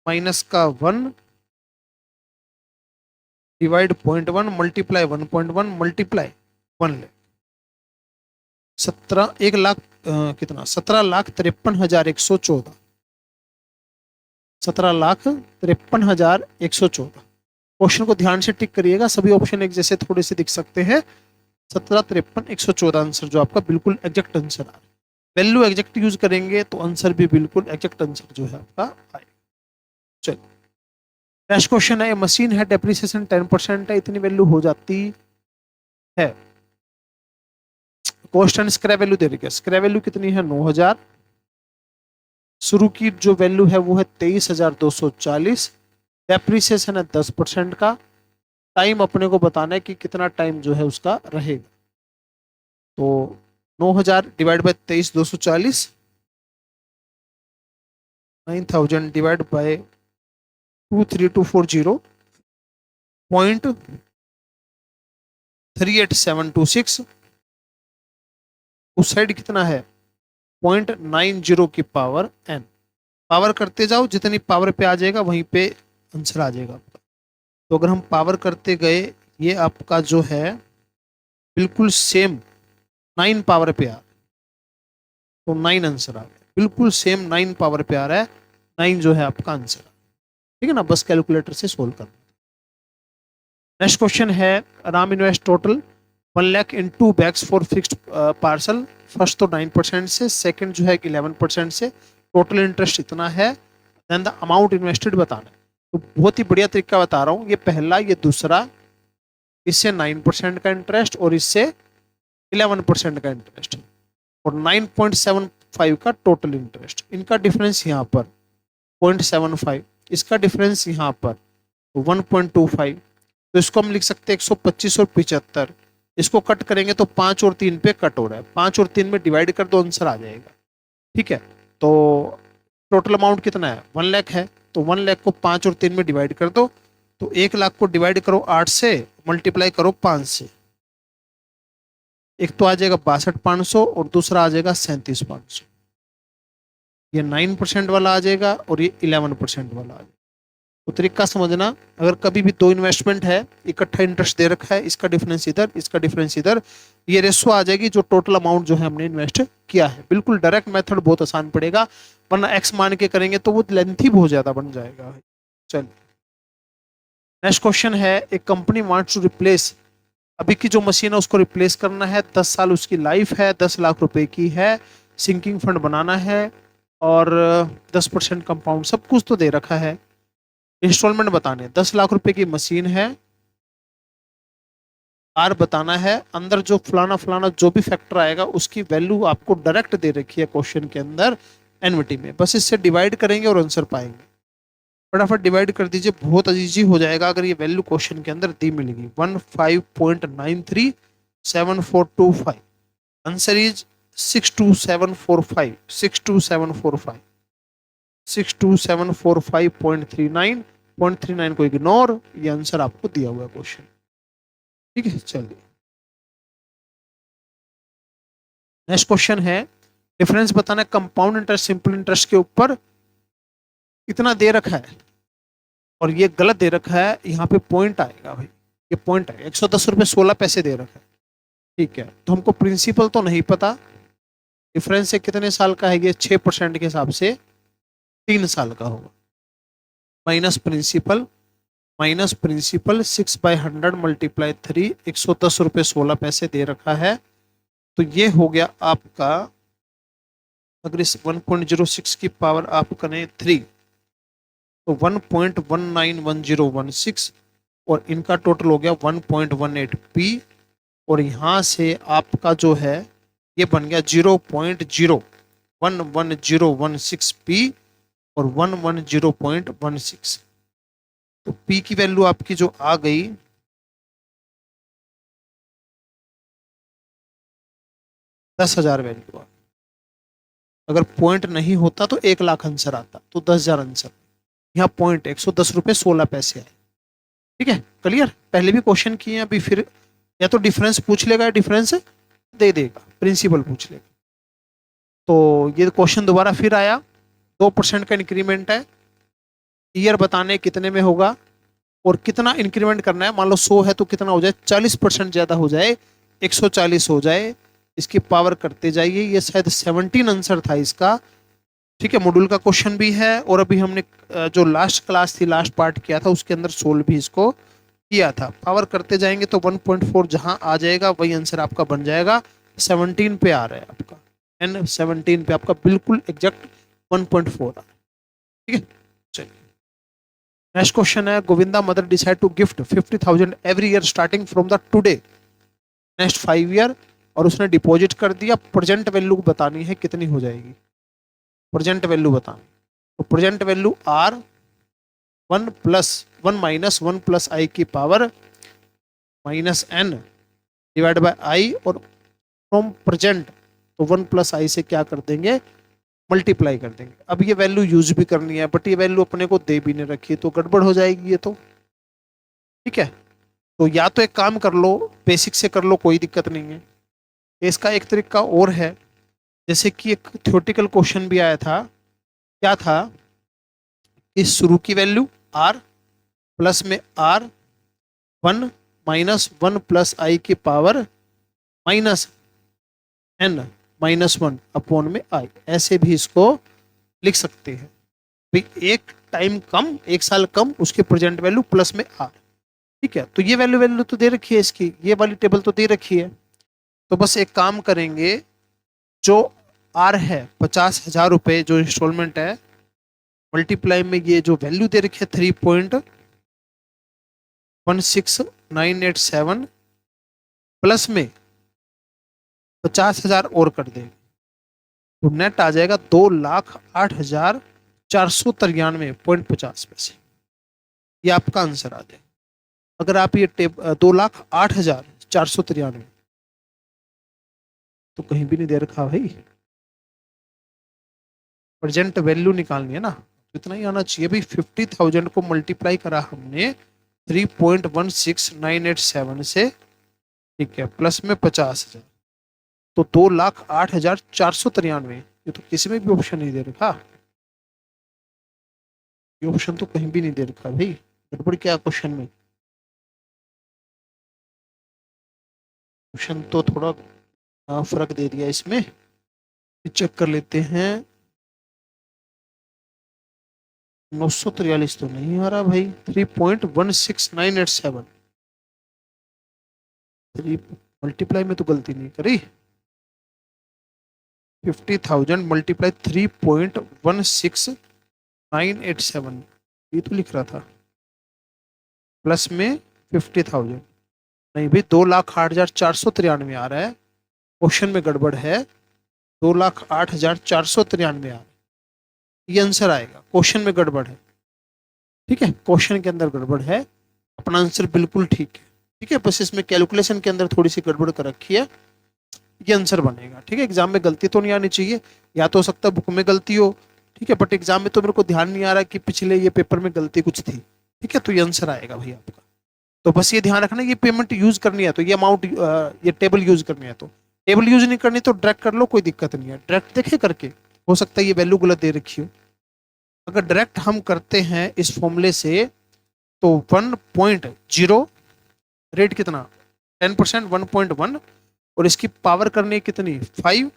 माइनस का 1 डिवाइड 0.1 मल्टीप्लाई 1.1 मल्टीप्लाई 1 ले 17 1 लाख कितना 17,53,114, 17,53,114। क्वेश्चन को ध्यान से टिक करिएगा, सभी ऑप्शन एक जैसे थोड़े से दिख सकते हैं। 17,53,114 आंसर जो आपका बिल्कुल एग्जैक्ट आंसर आ रहा है। वैल्यू एग्जैक्ट यूज करेंगे तो आंसर भी बिल्कुल एग्जैक्ट आंसर जो है आपका आएगा। चलिए नेक्स्ट क्वेश्चन है, मशीन है डेप्रिसिएशन 10% है, इतनी वैल्यू हो जाती है। कॉस्ट एंड स्क्रैप वैल्यू दे रखी है, स्क्रैप वैल्यू कितनी है 9,000, शुरू की जो वैल्यू है वो है 23,240, डेप्रिसिएशन है 10% का, टाइम अपने को बताना है कि कितना टाइम जो है उसका रहेगा। तो 9,000 डिवाइड बाय 23,240, 9,000 डिवाइड बाय 23240.38726, उस साइड कितना है 0.90 की पावर n। पावर करते जाओ, जितनी पावर पे आ जाएगा वहीं पे आंसर आ जाएगा आपका। तो अगर हम पावर करते गए, ये आपका जो है बिल्कुल सेम 9 पावर पे आ रहा है, तो 9 आंसर आ गया, बिल्कुल सेम 9 पावर पे आ रहा है, 9 जो है आपका आंसर। ठीक है ना, बस कैलकुलेटर से सोल्व करना। नेक्स्ट क्वेश्चन है, Ram invest total 1 lakh in 2 bags for fixed parcel. First तो 9% से, सेकंड जो है 11% से, टोटल इंटरेस्ट इतना है, देन द अमाउंट इन्वेस्टेड बताना है। तो बहुत ही बढ़िया तरीका बता रहा हूँ, ये पहला ये दूसरा, इससे 9% का इंटरेस्ट और इससे 11% का इंटरेस्ट, और 9.75 का टोटल इंटरेस्ट। इनका डिफरेंस यहाँ पर 0.75, इसका डिफरेंस यहाँ पर 1.25, तो इसको हम लिख सकते हैं 125 और 75। इसको कट करेंगे तो 5 और 3 पे कट हो रहा है, 5 और 3 में डिवाइड कर दो, आंसर आ जाएगा। ठीक है, तो टोटल अमाउंट कितना है 1 लाख है, तो 1 लाख को 5 और 3 में डिवाइड कर दो, तो 1 लाख को डिवाइड करो 8 से, मल्टीप्लाई करो 5 से। एक तो आ जाएगा 62,500 और दूसरा आ जाएगा 37,500। ये 9% वाला आ जाएगा और ये 11% वाला आ जाएगा। तो तरीका समझना, अगर कभी भी दो इन्वेस्टमेंट है, इकट्ठा इंटरेस्ट दे रखा है, इसका डिफरेंस इधर, इसका डिफरेंस इधर, ये रेशो आ जाएगी जो टोटल अमाउंट जो है हमने इन्वेस्ट किया है। बिल्कुल डायरेक्ट मेथड बहुत आसान पड़ेगा, वरना एक्स मान के करेंगे तो वो लेंथी बहुत ज्यादा बन जाएगा। चलिए नेक्स्ट क्वेश्चन है, एक कंपनी वांट्स टू रिप्लेस, अभी की जो मशीन है उसको रिप्लेस करना है, 10 साल उसकी लाइफ है, 10 लाख रुपए की है, सिंकिंग फंड बनाना है और 10% कंपाउंड, सब कुछ तो दे रखा है। इंस्टॉलमेंट बताने, 10 लाख रुपए की मशीन है, आर बताना है, अंदर जो फलाना फलाना जो भी फैक्टर आएगा उसकी वैल्यू आपको डायरेक्ट दे रखी है क्वेश्चन के अंदर एनवीटी में, बस इससे डिवाइड करेंगे और आंसर पाएंगे। फटाफट डिवाइड कर दीजिए, बहुत इजी हो जाएगा अगर ये वैल्यू क्वेश्चन के अंदर दी मिलेगी। 15.937425, आंसर इज 62745, 62745, 62745.39, 0.39 को इग्नोर, ये आंसर आपको दिया हुआ है क्वेश्चन। ठीक है, चलिए नेक्स्ट क्वेश्चन है, डिफरेंस बताना है कंपाउंड इंटरेस्ट सिंपल इंटरेस्ट के ऊपर, कितना दे रखा है और ये गलत दे रखा है, यहाँ पे पॉइंट आएगा भाई, ये पॉइंट आएगा, 110 रुपये 16 पैसे दे रखा है। ठीक है, तो हमको प्रिंसिपल तो नहीं पता, डिफरेंस है कितने साल का है, ये 6% के हिसाब से 3 साल का होगा, minus principal, minus principal 6/100 multiply 3, 110 रुपये 16 पैसे दे रखा है, तो ये हो गया आपका, अगर इस 1.06 की पावर आप करें 3 तो 1.191016 और इनका टोटल हो गया 1.18 पी, और यहां से आपका जो है ये बन गया 0.0111016 पी और 110.16। तो पी की वैल्यू आपकी जो आ गई 10,000 वैल्यू आ, अगर पॉइंट नहीं होता तो 1 लाख आंसर आता, तो 10,000 आंसर, यहाँ पॉइंट 110 रुपये 16 पैसे आए। ठीक है, क्लियर, पहले भी क्वेश्चन किए हैं, अभी फिर या तो डिफरेंस पूछ लेगा या डिफरेंस दे देगा, प्रिंसिपल पूछ लेगा। तो ये क्वेश्चन दोबारा फिर आया, 2% का इंक्रीमेंट है, ईयर बताने कितने में होगा और कितना इंक्रीमेंट करना है, मान लो 100 है तो कितना हो जाए, 40% ज्यादा हो जाए, 140 हो जाए, इसकी पावर करते जाइए। ये शायद 17 आंसर था इसका। ठीक है, मॉड्यूल का क्वेश्चन भी है और अभी हमने जो लास्ट क्लास थी, लास्ट पार्ट किया था उसके अंदर सोल्व भी इसको किया था। पावर करते जाएंगे तो 1.4 जहां आ जाएगा वही आंसर आपका बन जाएगा। 17 पे आ रहा है आपका, एन 17 पे आपका बिल्कुल एग्जैक्ट 1.4 आ रहा है। ठीक है, चलिए नेक्स्ट क्वेश्चन है, Govinda mother decide to gift 50,000 every year starting from the today next 5 year, और उसने डिपॉजिट कर दिया, प्रेजेंट वैल्यू बतानी है कितनी हो जाएगी, प्रेजेंट वैल्यू बतानी। तो present value R 1 minus 1 plus I की power minus N divide by I, और फ्रॉम प्रेजेंट तो 1 प्लस आई से क्या कर देंगे, मल्टीप्लाई कर देंगे। अब ये वैल्यू यूज भी करनी है, बट ये वैल्यू अपने को दे भी नहीं रखी, तो गड़बड़ हो जाएगी ये तो। ठीक है, तो या तो एक काम कर लो, बेसिक से कर लो, कोई दिक्कत नहीं है। इसका एक तरीका और है, जैसे कि एक थ्योरेटिकल क्वेश्चन भी आया था, क्या था, इस शुरू की वैल्यू आर प्लस में आर 1 माइनस 1 प्लस आई की power minus N minus 1 upon में आई, ऐसे भी इसको लिख सकते हैं। भाई एक टाइम कम, एक साल कम, उसके प्रेजेंट वैल्यू प्लस में आर। ठीक है, तो ये वैल्यू तो दे रखी है इसकी, ये वाली टेबल तो दे रखी है, तो बस एक काम करेंगे, जो आर है 50,000 रुपये जो इंस्टॉलमेंट है, मल्टीप्लाई में ये जो वैल्यू दे रखी है 3.16987 प्लस में 50,000 और कर देंगे, तो नेट आ जाएगा 2,08,493.50 पैसे। ये आपका आंसर आ जाएगा। अगर आप ये 2,08,493, तो कहीं भी नहीं दे रखा भाई, प्रेजेंट वैल्यू निकालनी है ना, तो इतना ही आना चाहिए भाई। 50,000 को मल्टीप्लाई करा हमने 3.16987 से, ठीक है, प्लस में 50,000, तो 2,08,493। ये तो किसी में भी ऑप्शन नहीं दे रखा, ये ऑप्शन तो कहीं भी नहीं दे रखा भाई, गड़बड़ क्या क्वेश्चन में? क्वेश्चन तो थोड़ा फर्क दे दिया इसमें। चेक कर लेते हैं। 943 तो नहीं आ रहा भाई, 3.16987, 3 मल्टीप्लाई में तो गलती नहीं करी। 50,000 मल्टीप्लाई 3.16987, ये तो लिख रहा था, प्लस में 50,000, नहीं भाई 2,08,493 आ रहा है, क्वेश्चन में गड़बड़ है। 2,08,493 आ रहा है, ये आंसर आएगा, क्वेश्चन में गड़बड़ है, ठीक है, क्वेश्चन के अंदर गड़बड़ है, अपना आंसर बिल्कुल ठीक है, ठीक है, बस इसमें कैलकुलेशन के अंदर थोड़ी सी गड़बड़ कर रखी है, ये आंसर बनेगा, ठीक है। एग्जाम में गलती तो नहीं आनी चाहिए, या तो हो सकता है बुक में गलती हो, ठीक है, बट एग्जाम में तो मेरे को ध्यान नहीं आ रहा कि पिछले ये पेपर में गलती कुछ थी, ठीक है, तो ये आंसर आएगा भाई आपका। तो बस ये ध्यान रखना, ये पेमेंट यूज करनी है तो ये अमाउंट, ये टेबल यूज करनी है, तो टेबल यूज नहीं करनी तो डायरेक्ट कर लो, कोई दिक्कत नहीं है, डायरेक्ट देखे करके, हो सकता है ये वैल्यू गलत दे रखी हो। अगर डायरेक्ट हम करते हैं इस फॉर्मूले से तो 1.0, रेट कितना 10%, 1.1, और इसकी पावर करनी है कितनी 5,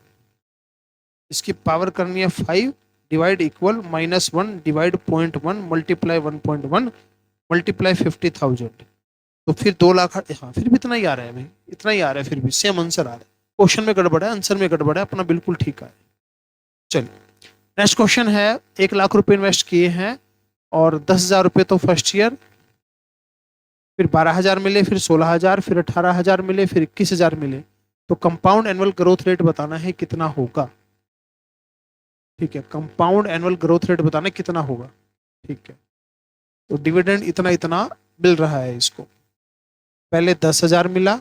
इसकी पावर करनी है 5, divide equal -1 divide 0.1 multiply 1.1 multiply 50,000, तो फिर 2 लाख, हाँ फिर भी इतना ही आ रहा है भाई, इतना ही आ रहा है, फिर भी सेम आंसर आ रहा है, क्वेश्चन में गड़बड़ है, आंसर में गड़बड़ है, अपना बिल्कुल ठीक है। चलिए नेक्स्ट क्वेश्चन है, 1 लाख रुपए इन्वेस्ट किए हैं और 10,000 रुपये तो फर्स्ट ईयर, फिर 12,000 मिले, फिर 16,000, फिर 18,000 मिले, फिर 21,000 मिले, तो कंपाउंड एनुअल ग्रोथ रेट बताना है कितना होगा, ठीक है, कंपाउंड एनुअल ग्रोथ रेट बताना है कितना होगा, ठीक है। तो डिविडेंड इतना इतना मिल रहा है इसको, पहले 10,000 मिला,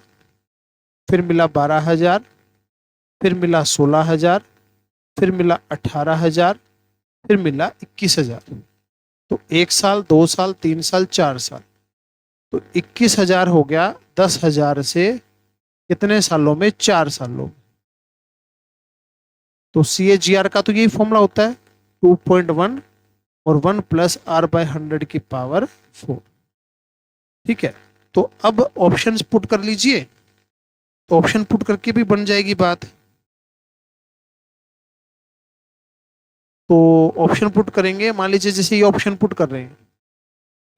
फिर मिला 12,000, फिर मिला 16,000, फिर मिला 18,000, फिर मिला 21,000, तो 1 साल, 2 साल, 3 साल, 4 साल, तो 21,000 हो गया 10,000 से कितने सालों में, 4 सालों में। तो CAGR का तो यही फॉर्मूला होता है 2.1 और 1 प्लस R/100 की पावर 4, ठीक है। तो अब ऑप्शंस पुट कर लीजिए, तो ऑप्शन पुट करके भी बन जाएगी बात। तो ऑप्शन पुट करेंगे, मान लीजिए जैसे ये ऑप्शन पुट कर रहे हैं,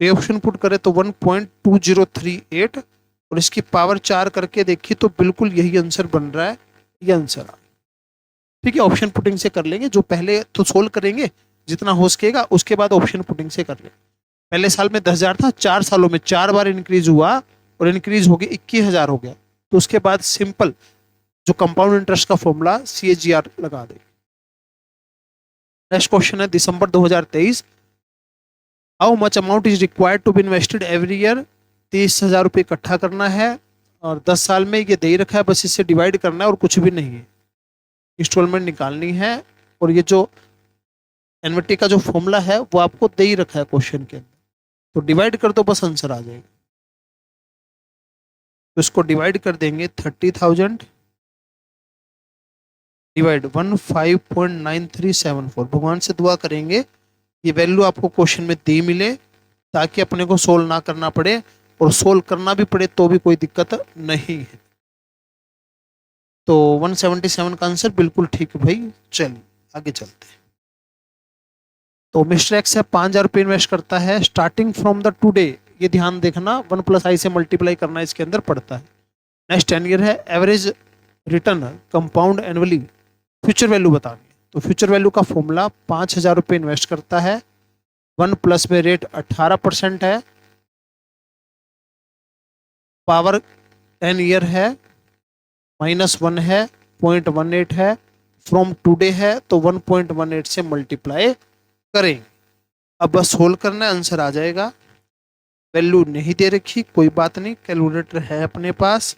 ये ऑप्शन पुट करें तो 1.2038 और इसकी पावर 4 करके देखिए तो बिल्कुल यही आंसर बन रहा है, ये आंसर आ, ठीक है। ऑप्शन पुटिंग से कर लेंगे, जो पहले तो सोल्व करेंगे जितना हो सकेगा, उसके बाद ऑप्शन पुटिंग से कर लेंगे। पहले साल में 10,000 था, 4 सालों में 4 बार इंक्रीज हुआ और इंक्रीज हो गया 21,000 हो गया, तो उसके बाद सिंपल जो कंपाउंड इंटरेस्ट का फॉर्मूला CAGR लगा दे। नेक्स्ट क्वेश्चन है दिसंबर 2023, how much amount is required to be invested every year, 30,000 रुपये इकट्ठा करना है और 10 साल में ये दे ही रखा है, बस इससे डिवाइड करना है और कुछ भी नहीं है, इंस्टॉलमेंट निकालनी है, और ये जो एनविटी का जो फॉर्मूला है वो आपको दे ही रखा है क्वेश्चन के अंदर, तो डिवाइड कर दो बस आंसर आ जाएगा। तो इसको डिवाइड कर देंगे 30,000 डिवाइड 15.9374, भगवान से दुआ करेंगे ये वैल्यू आपको क्वेश्चन में दी मिले, ताकि अपने को सोल्व ना करना पड़े, और सोल्व करना भी पड़े तो भी कोई दिक्कत नहीं है। तो 177 का आंसर बिल्कुल ठीक है भाई। चलिए आगे चलते हैं। तो मिस्टर एक्स है 5,000 रुपये इन्वेस्ट करता है, स्टार्टिंग फ्रॉम द टुडे, ये ध्यान देखना 1 + i से मल्टीप्लाई करना इसके अंदर पड़ता है। नेक्स्ट 10 ईयर है, average return compound annually, future value बतानी है, तो फ्यूचर वैल्यू का फॉर्मूला 5,000 रुपये इन्वेस्ट करता है, 1+ में रेट 18% है, पावर 10 ईयर है, -1 है, 0.18 है, फ्रॉम टुडे है, तो 1.18 से मल्टीप्लाई करेंगे। अब बस सोल्व करना है, आंसर आ जाएगा। वैल्यू नहीं दे रखी, कोई बात नहीं, कैलकुलेटर है अपने पास,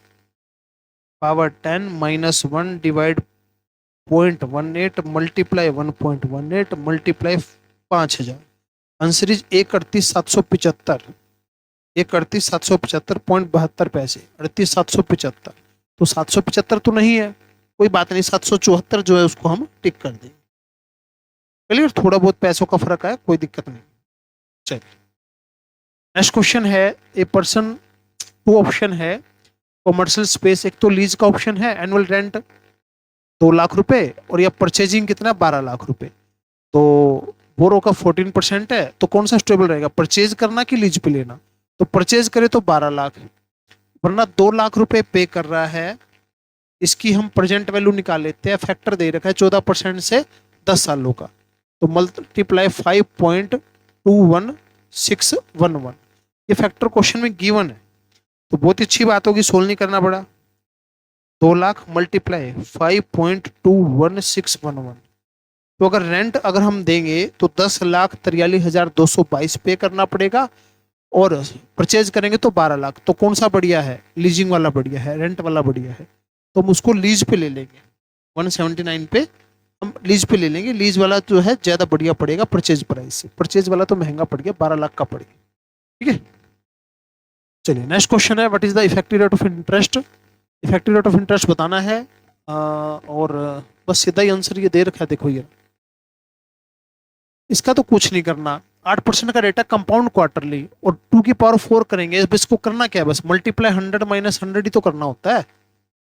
power 10 -1 divide 0.18 multiply 1.18 multiply 5,000, answer is 31,775, एक 38,775.72 पैसे, 38,775। तो 775 तो नहीं है, कोई बात नहीं, 774 जो है उसको हम टिक कर देंगे। क्लियर, थोड़ा बहुत पैसों का फर्क है, कोई दिक्कत नहीं। चलिए नेक्स्ट क्वेश्चन है, ए पर्सन, टू ऑप्शन है कॉमर्शियल स्पेस, एक तो लीज का ऑप्शन है, एनुअल रेंट 2 लाख रुपए, और या परचेजिंग कितना 12 लाख रुपए। तो बोरो का 14% है, तो कौन सा स्टेबल रहेगा, परचेज करना कि लीज पे लेना। तो परचेज करे तो 12 लाख, वरना 2 लाख रुपए पे कर रहा है, इसकी हम प्रेजेंट वैल्यू निकाल लेते हैं, फैक्टर दे रखा है 14% से 10 सालों का, तो मल्टीप्लाई 5.21611, ये फैक्टर क्वेश्चन में गिवन है, तो बहुत ही अच्छी बात होगी, सोल्व नहीं करना पड़ा। 2 लाख मल्टीप्लाई 5.21611, तो अगर रेंट अगर हम देंगे तो 10,43,222 पे करना पड़ेगा, और परचेज करेंगे तो 12 लाख। तो कौन सा बढ़िया है, लीजिंग वाला बढ़िया है, रेंट वाला बढ़िया है, तो हम उसको लीज पे ले लेंगे, 179 पे हम लीज पे ले लेंगे। लीज वाला जो है ज्यादा बढ़िया पड़ेगा परचेज प्राइस से, परचेज वाला तो महंगा पड़ गया, 12 लाख का पड़ गया। ठीक है, चलिए नेक्स्ट क्वेश्चन है, what is the effective rate of interest. Effective rate of interest बताना है, और बस सीधा ही आंसर ये दे रखा है, देखो ये, इसका तो कुछ नहीं करना, 8% का रेट है कंपाउंड क्वार्टरली, और 2 की पावर 4 करेंगे, इसको करना क्या है, बस मल्टीप्लाई 100 माइनस 100 ही तो करना होता है,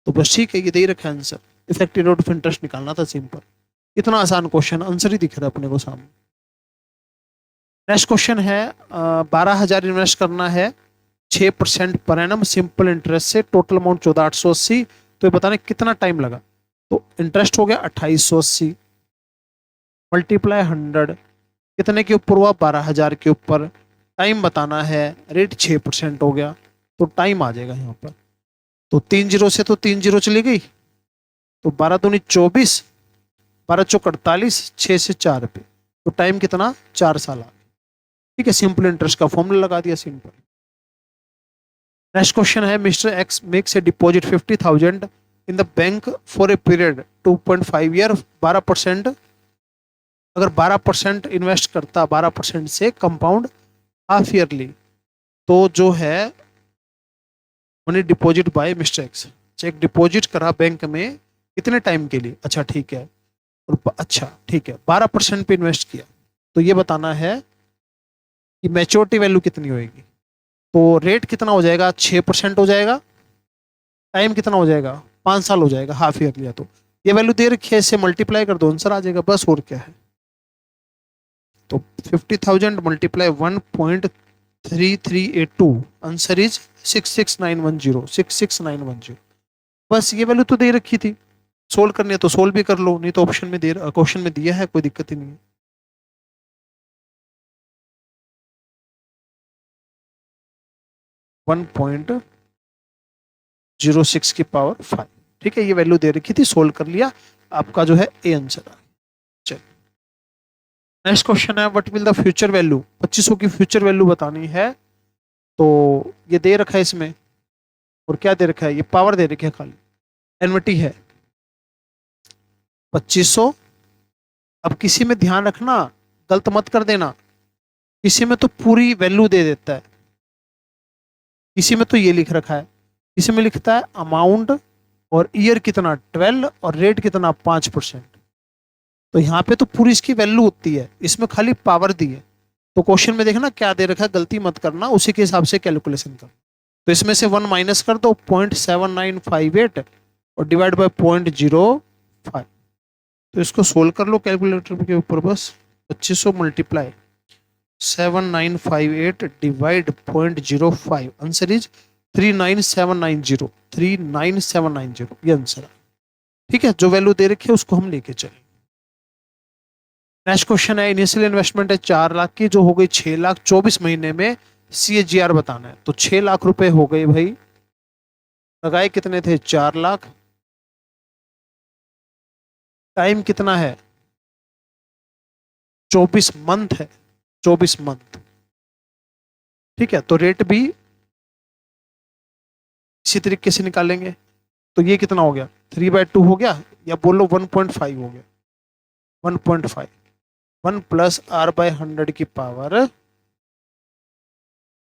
तो बस ठीक है, ये दे ही रखा है answer, effective rate of interest निकालना था, सिंपल, इतना आसान क्वेश्चन, आंसर ही दिख रहा है अपने को सामने। नेक्स्ट क्वेश्चन है, 12,000 इन्वेस्ट करना है 6% पर एनम सिंपल इंटरेस्ट से, टोटल अमाउंट 14,880, तो ये बताने कितना टाइम लगा। तो इंटरेस्ट हो गया 2880 मल्टीप्लाई 100, कितने के ऊपर हुआ, 12,000 के ऊपर, टाइम बताना है, रेट 6% हो गया, तो टाइम आ जाएगा यहाँ पर, तो 3 जीरो से तो 3 जीरो चली गई, तो 12 दूनी 24, 12 चौक 48, 6 से 4 पे, तो टाइम कितना 4 साल आ गया। ठीक है, सिंपल इंटरेस्ट का फॉर्मूला लगा दिया, सिंपल। नेक्स्ट क्वेश्चन है, mister x makes a deposit 50,000 in the bank for a period 2.5 year, 12%, अगर 12% इन्वेस्ट करता 12% से कंपाउंड हाफ ईयरली, तो जो है money deposit by mister X, cheque deposit करा बैंक में कितने टाइम के लिए, अच्छा ठीक है, और अच्छा ठीक है 12% पे इन्वेस्ट किया, तो ये बताना है कि मैच्योरिटी वैल्यू कितनी होगी, तो रेट कितना हो जाएगा, 6% हो जाएगा, टाइम कितना हो जाएगा 5 साल हो जाएगा, हाफ ईयर लिया, तो ये वैल्यू दे रखी है, इससे मल्टीप्लाई कर दो, आंसर आ जाएगा, बस और क्या है। तो 50,000 मल्टीप्लाई 1.3382, आंसर इज 66910, 66910, बस ये वैल्यू तो दे रखी थी, सोल्व करनी है तो सोल्व भी कर लो, नहीं तो ऑप्शन में दे, क्वेश्चन में दिया है, कोई दिक्कत ही नहीं है। 1.06 की पावर 5, ठीक है, ये वैल्यू दे रखी थी, सोल्व कर लिया, आपका जो है ए आंसर आ। चलिए नेक्स्ट क्वेश्चन है, what will the future value, 2500 की फ्यूचर वैल्यू बतानी है, तो ये दे रखा है इसमें, और क्या दे रखा है, ये पावर दे रखी है खाली, एनविटी है 2500। अब किसी में ध्यान रखना, गलत मत कर देना, किसी में तो पूरी वैल्यू दे देता है, किसी में तो ये लिख रखा है, किसी में लिखता है अमाउंट और ईयर कितना 12 और रेट कितना 5%, तो यहाँ पे तो पूरी इसकी वैल्यू होती है, इसमें खाली पावर दी है, तो क्वेश्चन में देखना क्या दे रखा है, गलती मत करना, उसी के हिसाब से कैलकुलेशन कर, तो इसमें से 1 माइनस कर दो 0.7958 और डिवाइड बाय 0.05, तो इसको सोल्व कर लो कैलकुलेटर के ऊपर, बस 2500 मल्टीप्लाई 7958 डिवाइड 0.05, आंसर इज 39790, 39790, ये आंसर है। ठीक है, जो वैल्यू दे रखी है उसको हम लेके चलें। नेक्स्ट क्वेश्चन है, इनिशियल इन्वेस्टमेंट है 4 लाख की, जो हो गई 6 लाख, 24 महीने में CAGR बताना है, तो 6 लाख रुपए हो गए भाई, लगाए कितने थे 4 लाख, टाइम कितना है 24 मंथ है, 24 मंथ, ठीक है, तो रेट भी इसी तरीके से निकालेंगे, तो ये कितना हो गया 3/2 हो गया, या बोलो 1.5 हो गया, 1.5, 1 प्लस R/100 की पावर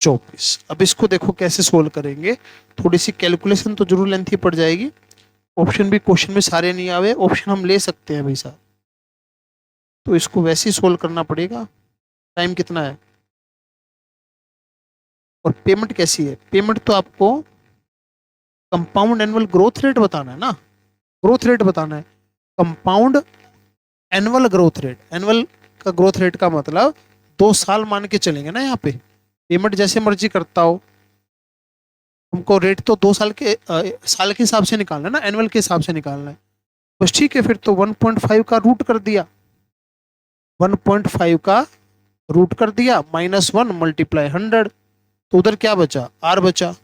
24। अब इसको देखो कैसे सोल्व करेंगे, थोड़ी सी कैलकुलेशन तो जरूर लेंथी पड़ जाएगी, ऑप्शन भी क्वेश्चन में सारे नहीं आवे, ऑप्शन हम ले सकते हैं भाई साहब, तो इसको वैसे ही सोल्व करना पड़ेगा। टाइम कितना है और पेमेंट कैसी है? पेमेंट तो आपको कंपाउंड एनुअल ग्रोथ रेट बताना है ना, ग्रोथ रेट बताना है, compound annual growth rate. Annual का ग्रोथ रेट का मतलब 2 साल मान के चलेंगे ना, यहाँ पे पेमेंट जैसे मर्जी करता हो, हमको रेट तो 2 साल के साल के हिसाब से निकालना है ना, एनुअल के हिसाब से निकालना है। बस ठीक है, फिर तो 1.5 का रूट कर दिया, 1.5 का रूट कर दिया, -1 मल्टीप्लाई 100, तो उधर क्या बचा, आर बचा।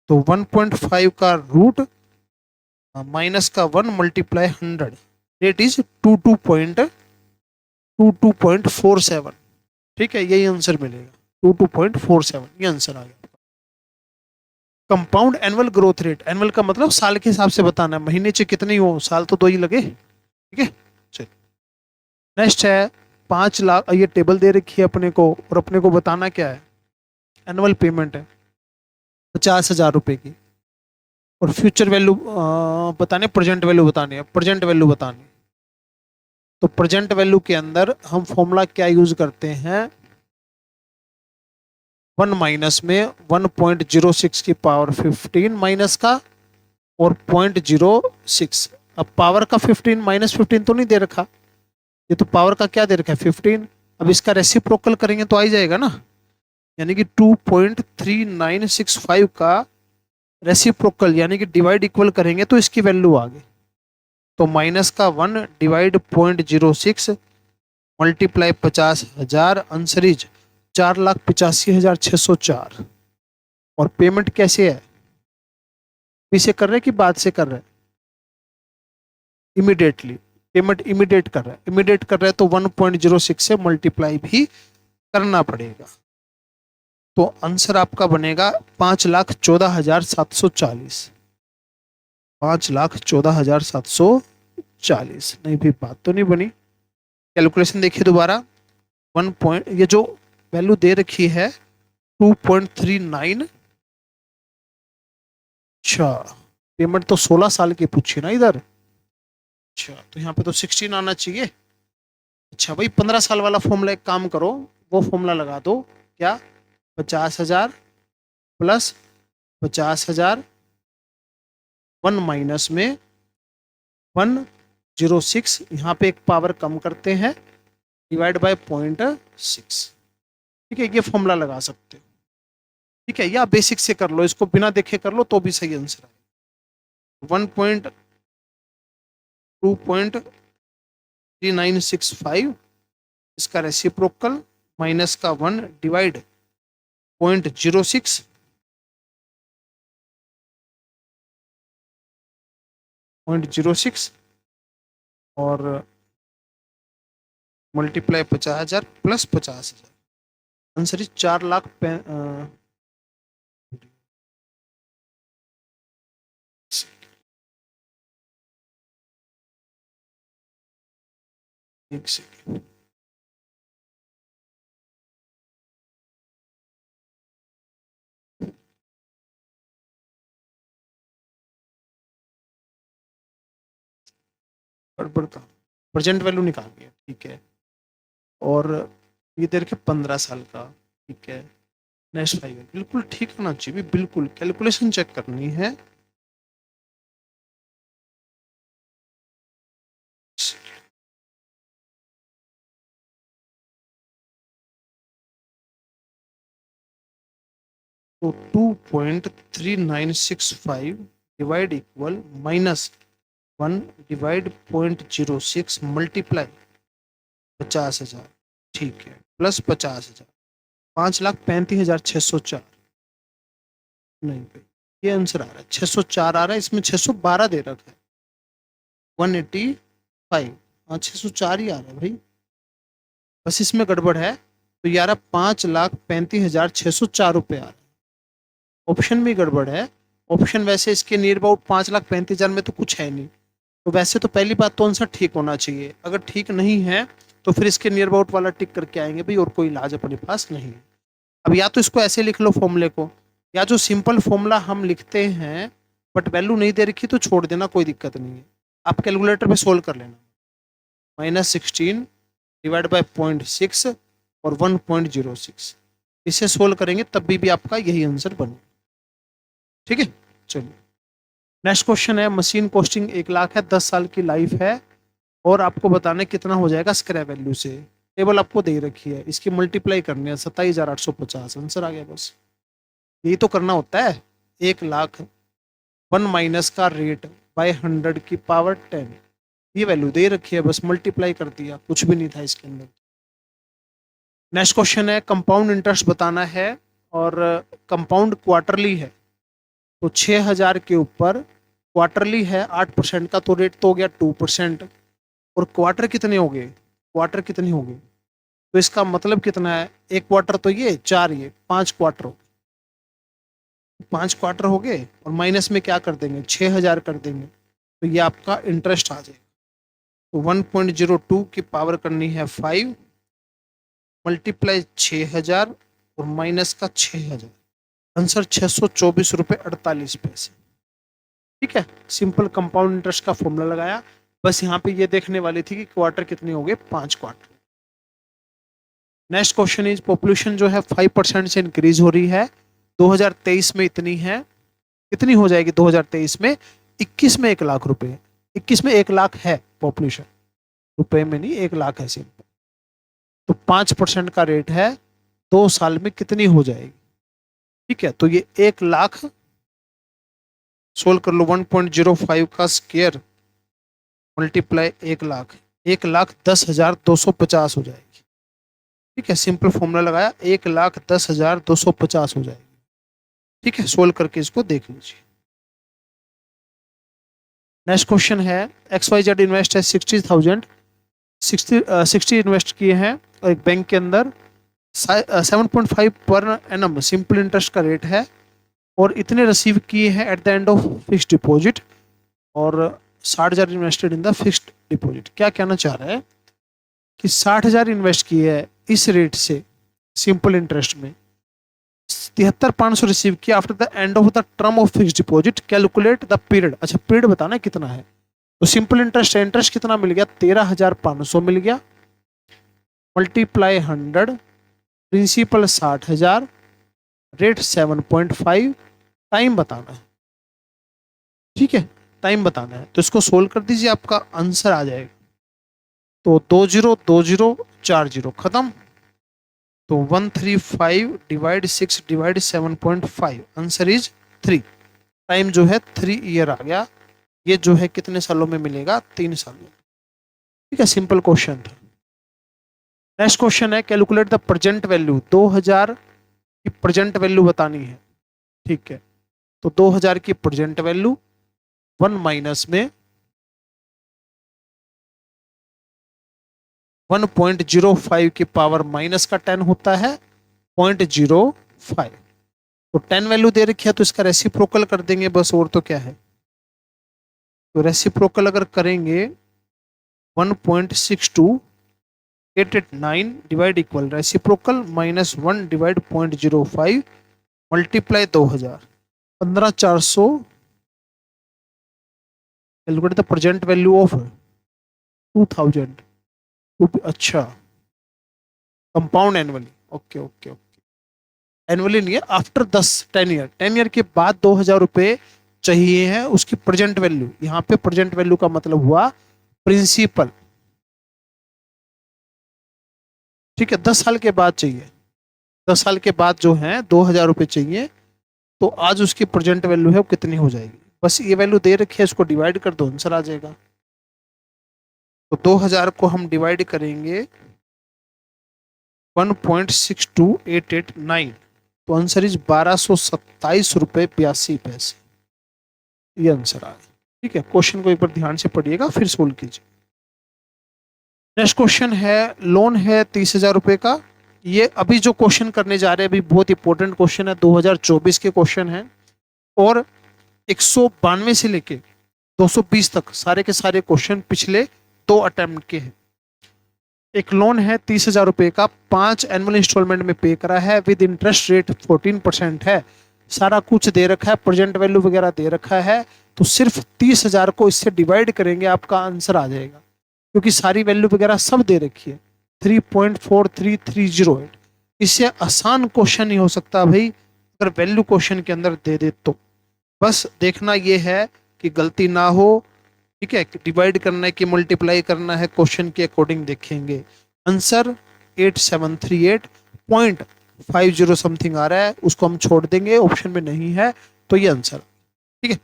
तो 1.5 का रूट माइनस का 1 मल्टीप्लाई 100, रेट इज 22.47। ठीक है, यही आंसर मिलेगा, 22.47, ये आंसर आ गया। Compound annual growth rate, annual का मतलब साल के हिसाब से बताना है, महीने से कितनी हो, साल तो 2 ही लगे। ठीक है, चलिए नेक्स्ट है 5 लाख, ये टेबल दे रखी है अपने को, और अपने को बताना क्या है, एनुअल पेमेंट है 50,000 रुपए की, और फ्यूचर वैल्यू बताने, प्रेजेंट वैल्यू बतानी है, प्रेजेंट वैल्यू बतानी। तो प्रेजेंट वैल्यू के अंदर हम फॉर्मूला क्या यूज करते हैं, 1 माइनस में 1.06 की पावर 15 माइनस का और 0.06। अब पावर का 15 -15 तो नहीं दे रखा, ये तो पावर का क्या दे रखा है 15। अब इसका रेसिप्रोकल करेंगे तो आ ही जाएगा ना, यानी कि 2.3965 का रेसिप्रोकल यानी कि डिवाइड इक्वल करेंगे तो इसकी वैल्यू आ गई। तो माइनस का 1 डिवाइड 0.06 मल्टीप्लाई 50,000, आंसर इज 4,85,604। और पेमेंट कैसे है, पीछे कर रहे हैं कि बाद से कर रहे हैं, इमीडिएटली, पेमेंट इमीडिएट कर रहा है, इमीडिएट कर रहा है तो 1.06 से मल्टीप्लाई भी करना पड़ेगा। तो आंसर आपका बनेगा 5,14,740, 5,14,740। नहीं भी बात तो नहीं बनी, कैलकुलेशन देखिए दोबारा, 1 पॉइंट, ये जो वैल्यू दे रखी है 2.39, अच्छा पेमेंट तो 16 साल की पूछी ना इधर, अच्छा तो यहाँ पे तो 16 आना चाहिए। अच्छा भाई 15 साल वाला फॉर्मूला एक काम करो, वो फॉर्मूला लगा दो, क्या 50,000 प्लस 50,000, 1 माइनस में 106, यहाँ पे एक पावर कम करते हैं, डिवाइड बाय 0.6। ठीक है, ये फॉर्मूला लगा सकते हो। ठीक है, या बेसिक से कर लो, इसको बिना देखे कर लो तो भी सही आंसर है। 2.3965 इसका रेसिप्रोकल माइनस का 1 डिवाइड 0.06, और मल्टीप्लाई 50,000 प्लस 50,000, आंसर इज 4,00,000। एक सेकेंड, गड़बड़ का प्रेजेंट वैल्यू निकाल लिया, ठीक है, और ये दे रखे 15 साल का, ठीक है, नेक्स्ट 5 बिल्कुल ठीक होना चाहिए, बिल्कुल कैलकुलेशन चेक करनी है। तो 2.3965 डिवाइड इक्वल -1 डिवाइड 0.06 मल्टीप्लाई 50,000, ठीक है, प्लस 50,000, 5,35,604। नहीं भाई, ये आंसर आ रहा है 604 आ रहा है, इसमें 612 दे रखा है, 185, हाँ 604 ही आ रहा है भाई, बस इसमें गड़बड़ है। तो यार 5,35,604 रुपये आ रहा है, ऑप्शन भी गड़बड़ है, ऑप्शन वैसे इसके नियर अबाउट 5,35,000 में तो कुछ है नहीं, तो वैसे तो पहली बात तो आंसर ठीक होना चाहिए, अगर ठीक नहीं है तो फिर इसके नियर अबाउट वाला टिक करके आएंगे भाई, और कोई इलाज अपने पास नहीं है। अब या तो इसको ऐसे लिख लो फॉर्मूले को, या जो सिंपल फॉर्मूला हम लिखते हैं बट वैल्यू नहीं दे रखी तो छोड़ देना, कोई दिक्कत नहीं है, आप कैलकुलेटर पे सोल्व कर लेना। -16 डिवाइड बाय 0.6 और 1.06, इसे सोल्व करेंगे तब भी आपका यही आंसर बने। ठीक है, चलिए नेक्स्ट क्वेश्चन है, मशीन कॉस्टिंग 1 लाख है, 10 साल की लाइफ है और आपको बताना है कितना हो जाएगा स्क्रैप वैल्यू से। टेबल आपको दे रखी है, इसकी मल्टीप्लाई करनी है 27,850, आंसर आ गया बस। यही तो करना होता है, 1 लाख 1 माइनस का रेट बाय 100 की पावर 10, ये वैल्यू दे रखी है, बस मल्टीप्लाई कर दिया, कुछ भी नहीं था इसके अंदर। नेक्स्ट क्वेश्चन है, कंपाउंड इंटरेस्ट बताना है और कंपाउंड क्वार्टरली है, तो 6,000 के ऊपर क्वार्टरली है 8% का, तो रेट तो हो गया 2%। और क्वार्टर कितने हो गए, क्वार्टर कितने हो गए, तो इसका मतलब कितना है, एक क्वार्टर तो ये 4, ये 5 क्वार्टर हो, 5 क्वार्टर हो गए और माइनस में क्या कर देंगे 6,000 कर देंगे, तो ये आपका इंटरेस्ट आ जाएगा। तो 1.02 की पावर करनी है 5 मल्टीप्लाई 6,000 और माइनस का 6,000, आंसर 624 रुपये 48 पैसे। ठीक है, सिंपल कंपाउंड इंटरेस्ट का फॉर्मूला लगाया, बस यहाँ पे ये देखने वाली थी कि क्वार्टर कितने हो गए, 5 quarter. Next question is, population जो है 5% से इंक्रीज हो रही है, 2023 में इतनी है, कितनी हो जाएगी 2023 में, 21 में 1 लाख रुपए, 21 में 1 लाख है पॉपुलेशन, रुपए में नहीं 1 लाख है सिंपल। तो 5% का रेट है, 2 साल में कितनी हो जाएगी। ठीक है, तो ये 1 लाख सोल्व कर लो, 1.05 का स्क्वायर मल्टीप्लाई 1 लाख, 1,10,250 हो जाएगी। ठीक है, सिंपल फॉर्मूला लगाया, 1,10,250 हो जाएगी। ठीक है, सोल्व करके इसको देख लीजिए। नेक्स्ट क्वेश्चन है, XYZ इन्वेस्ट है 60,000, 60 इन्वेस्ट किए हैं और एक बैंक के अंदर 7.5 पर एनम सिंपल इंटरेस्ट का रेट है और इतने रिसीव किए हैं at the end of fixed deposit और 60,000 invested in the fixed deposit. क्या कहना चाह रहा है कि 60,000 इन्वेस्ट किए हैं इस रेट से सिंपल इंटरेस्ट में, 73,500 रिसीव किया after the end of the term of fixed deposit, calculate the period. अच्छा, पीरियड बताना है कितना है, तो सिंपल इंटरेस्ट है, इंटरेस्ट कितना मिल गया 13,500 मिल गया, मल्टीप्लाई 100, प्रिंसिपल 60,000, रेट 7.5, टाइम बताना है। ठीक है, टाइम बताना है, तो इसको सोल्व कर दीजिए, आपका आंसर आ जाएगा। तो 20,20,40 खत्म, तो 135 divide 6 divide 7.5, answer is 3। Time जो है 3 ईयर आ गया, ये जो है कितने सालों में मिलेगा, 3 साल में। ठीक है, सिंपल क्वेश्चन था। नेक्स्ट क्वेश्चन है, कैलकुलेट द प्रेजेंट वैल्यू, 2000 की प्रेजेंट वैल्यू बतानी है। ठीक है, तो 2000 की प्रेजेंट वैल्यू 1 माइनस में 1.05 की पावर माइनस का 10 होता है 0.05, तो 10 वैल्यू दे रखी है तो इसका रेसिप्रोकल कर देंगे बस, और तो क्या है। तो रेसिप्रोकल अगर करेंगे 1.62889 divide equal reciprocal -1 divide 0.05 multiply 2000, 15,400, calculate the present value of 2000। अच्छा, compound annually, okay okay okay, annually नहीं है, आफ्टर 10 ईयर, 10 ईयर के बाद 2,000 रुपए चाहिए है उसकी प्रेजेंट वैल्यू। यहाँ पे प्रेजेंट वैल्यू का मतलब हुआ प्रिंसिपल। ठीक है, 10 साल के बाद चाहिए, 10 साल के बाद जो है 2,000 रुपए चाहिए, तो आज उसकी प्रेजेंट वैल्यू है वो कितनी हो जाएगी, बस ये वैल्यू दे रखी है, इसको डिवाइड कर दो, आंसर आ जाएगा। तो 2,000 को हम डिवाइड करेंगे 1.62889, तो आंसर इज 1,227 रुपये 82 पैसे, ये आंसर आ गया। ठीक है, क्वेश्चन को एक बार ध्यान से पढ़िएगा फिर सोल्व कीजिए। नेक्स्ट क्वेश्चन है, लोन है 30,000 रुपए का, ये अभी जो क्वेश्चन करने जा रहे हैं अभी बहुत इंपॉर्टेंट क्वेश्चन है, 2024 के क्वेश्चन है और 192 से लेके 220 तक सारे के सारे क्वेश्चन पिछले 2 अटेम्प्ट के हैं। एक लोन है 30,000 रुपए का, 5 एनुअल इंस्टॉलमेंट में पे करा है, विद इंटरेस्ट रेट 14% है, सारा कुछ दे रखा है, प्रेजेंट वैल्यू वगैरह दे रखा है, तो सिर्फ 30,000 को इससे डिवाइड करेंगे आपका आंसर आ जाएगा, क्योंकि सारी वैल्यू वगैरह सब दे रखी है 3.43308। इससे आसान क्वेश्चन नहीं हो सकता भाई, अगर वैल्यू क्वेश्चन के अंदर दे दे तो। बस देखना ये है कि गलती ना हो, ठीक है, डिवाइड करना है कि मल्टीप्लाई करना है, क्वेश्चन के अकॉर्डिंग देखेंगे। आंसर 8738.50 समथिंग आ रहा है, उसको हम छोड़ देंगे, ऑप्शन में नहीं है, तो ये आंसर, ठीक है।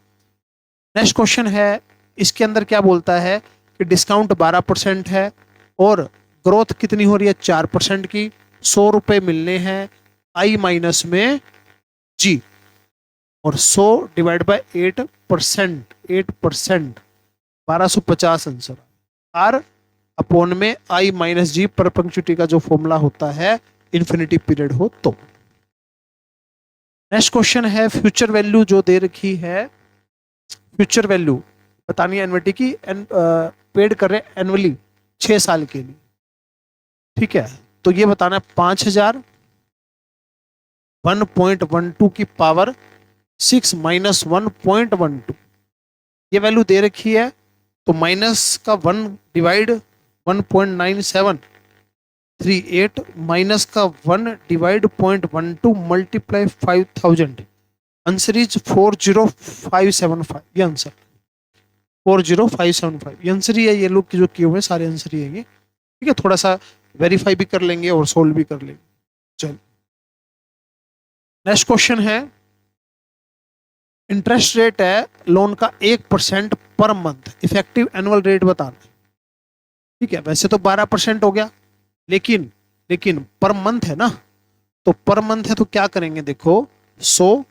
नेक्स्ट क्वेश्चन है, इसके अंदर क्या बोलता है कि डिस्काउंट 12% है और ग्रोथ कितनी हो रही है 4% की, 100 रुपए मिलने हैं आई माइनस में जी, और 100 divide by 8%, 1250 answer. R upon में आई माइनस जी पर पंक्चुअलिटी का जो फॉर्मूला होता है इन्फिनिटी पीरियड हो तो। नेक्स्ट क्वेश्चन है, फ्यूचर वैल्यू जो दे रखी है, फ्यूचर वैल्यू बतानी है एनविटी की, पेड कर रहे हैं एनुअली 6 साल के लिए, ठीक है। तो ये बताना है 5,000 1.12 की पावर 6 माइनस 1.12, ये वैल्यू दे रखी है, तो माइनस का 1 डिवाइड 1.9738 माइनस का 1 डिवाइड 0.12 मल्टीप्लाई 5,000, आंसर इज 40575। ये आंसर 40575, ये आंसर ही है, ये लोग जो किए हुए सारे आंसर ही है ये, ठीक है। थोड़ा सा वेरीफाई भी कर लेंगे और सोल्व भी कर लेंगे। चलो नेक्स्ट क्वेश्चन है, इंटरेस्ट रेट है लोन का 1% per month, effective annual rate बताना, ठीक है। वैसे तो 12% हो गया, लेकिन लेकिन पर मंथ है ना, तो पर मंथ है तो क्या करेंगे, देखो 100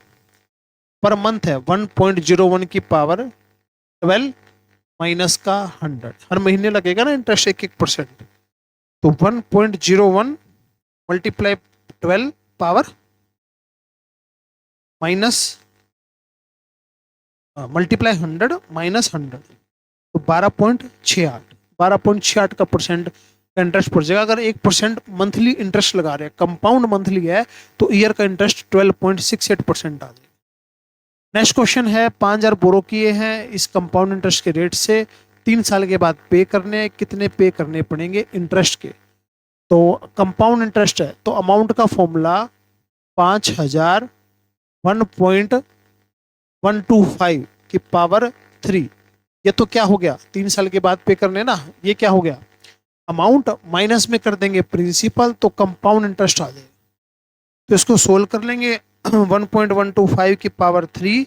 पर मंथ है 1.01 की पावर 12 माइनस का 100, हर महीने लगेगा ना इंटरेस्ट 1% तो 1.01 multiply 12 power minus multiply 100 minus 100, तो 12.68 का परसेंट का इंटरेस्ट पड़ जाएगा। अगर 1% मंथली इंटरेस्ट लगा रहे हैं, कंपाउंड मंथली है, तो ईयर का इंटरेस्ट 12.68% आ जाएगा। नेक्स्ट क्वेश्चन है, 5,000 बोरो किए हैं इस कंपाउंड इंटरेस्ट के रेट से, 3 साल के बाद पे करने, कितने पे करने पड़ेंगे इंटरेस्ट के, तो कंपाउंड इंटरेस्ट है तो अमाउंट का फॉर्मूला 5,000 1.125 की पावर 3, ये तो क्या हो गया 3 साल के बाद पे करने ना, ये क्या हो गया अमाउंट माइनस में कर देंगे प्रिंसिपल, तो कंपाउंड इंटरेस्ट आ जाएगा। तो इसको सोल्व कर लेंगे 1.125 की power 3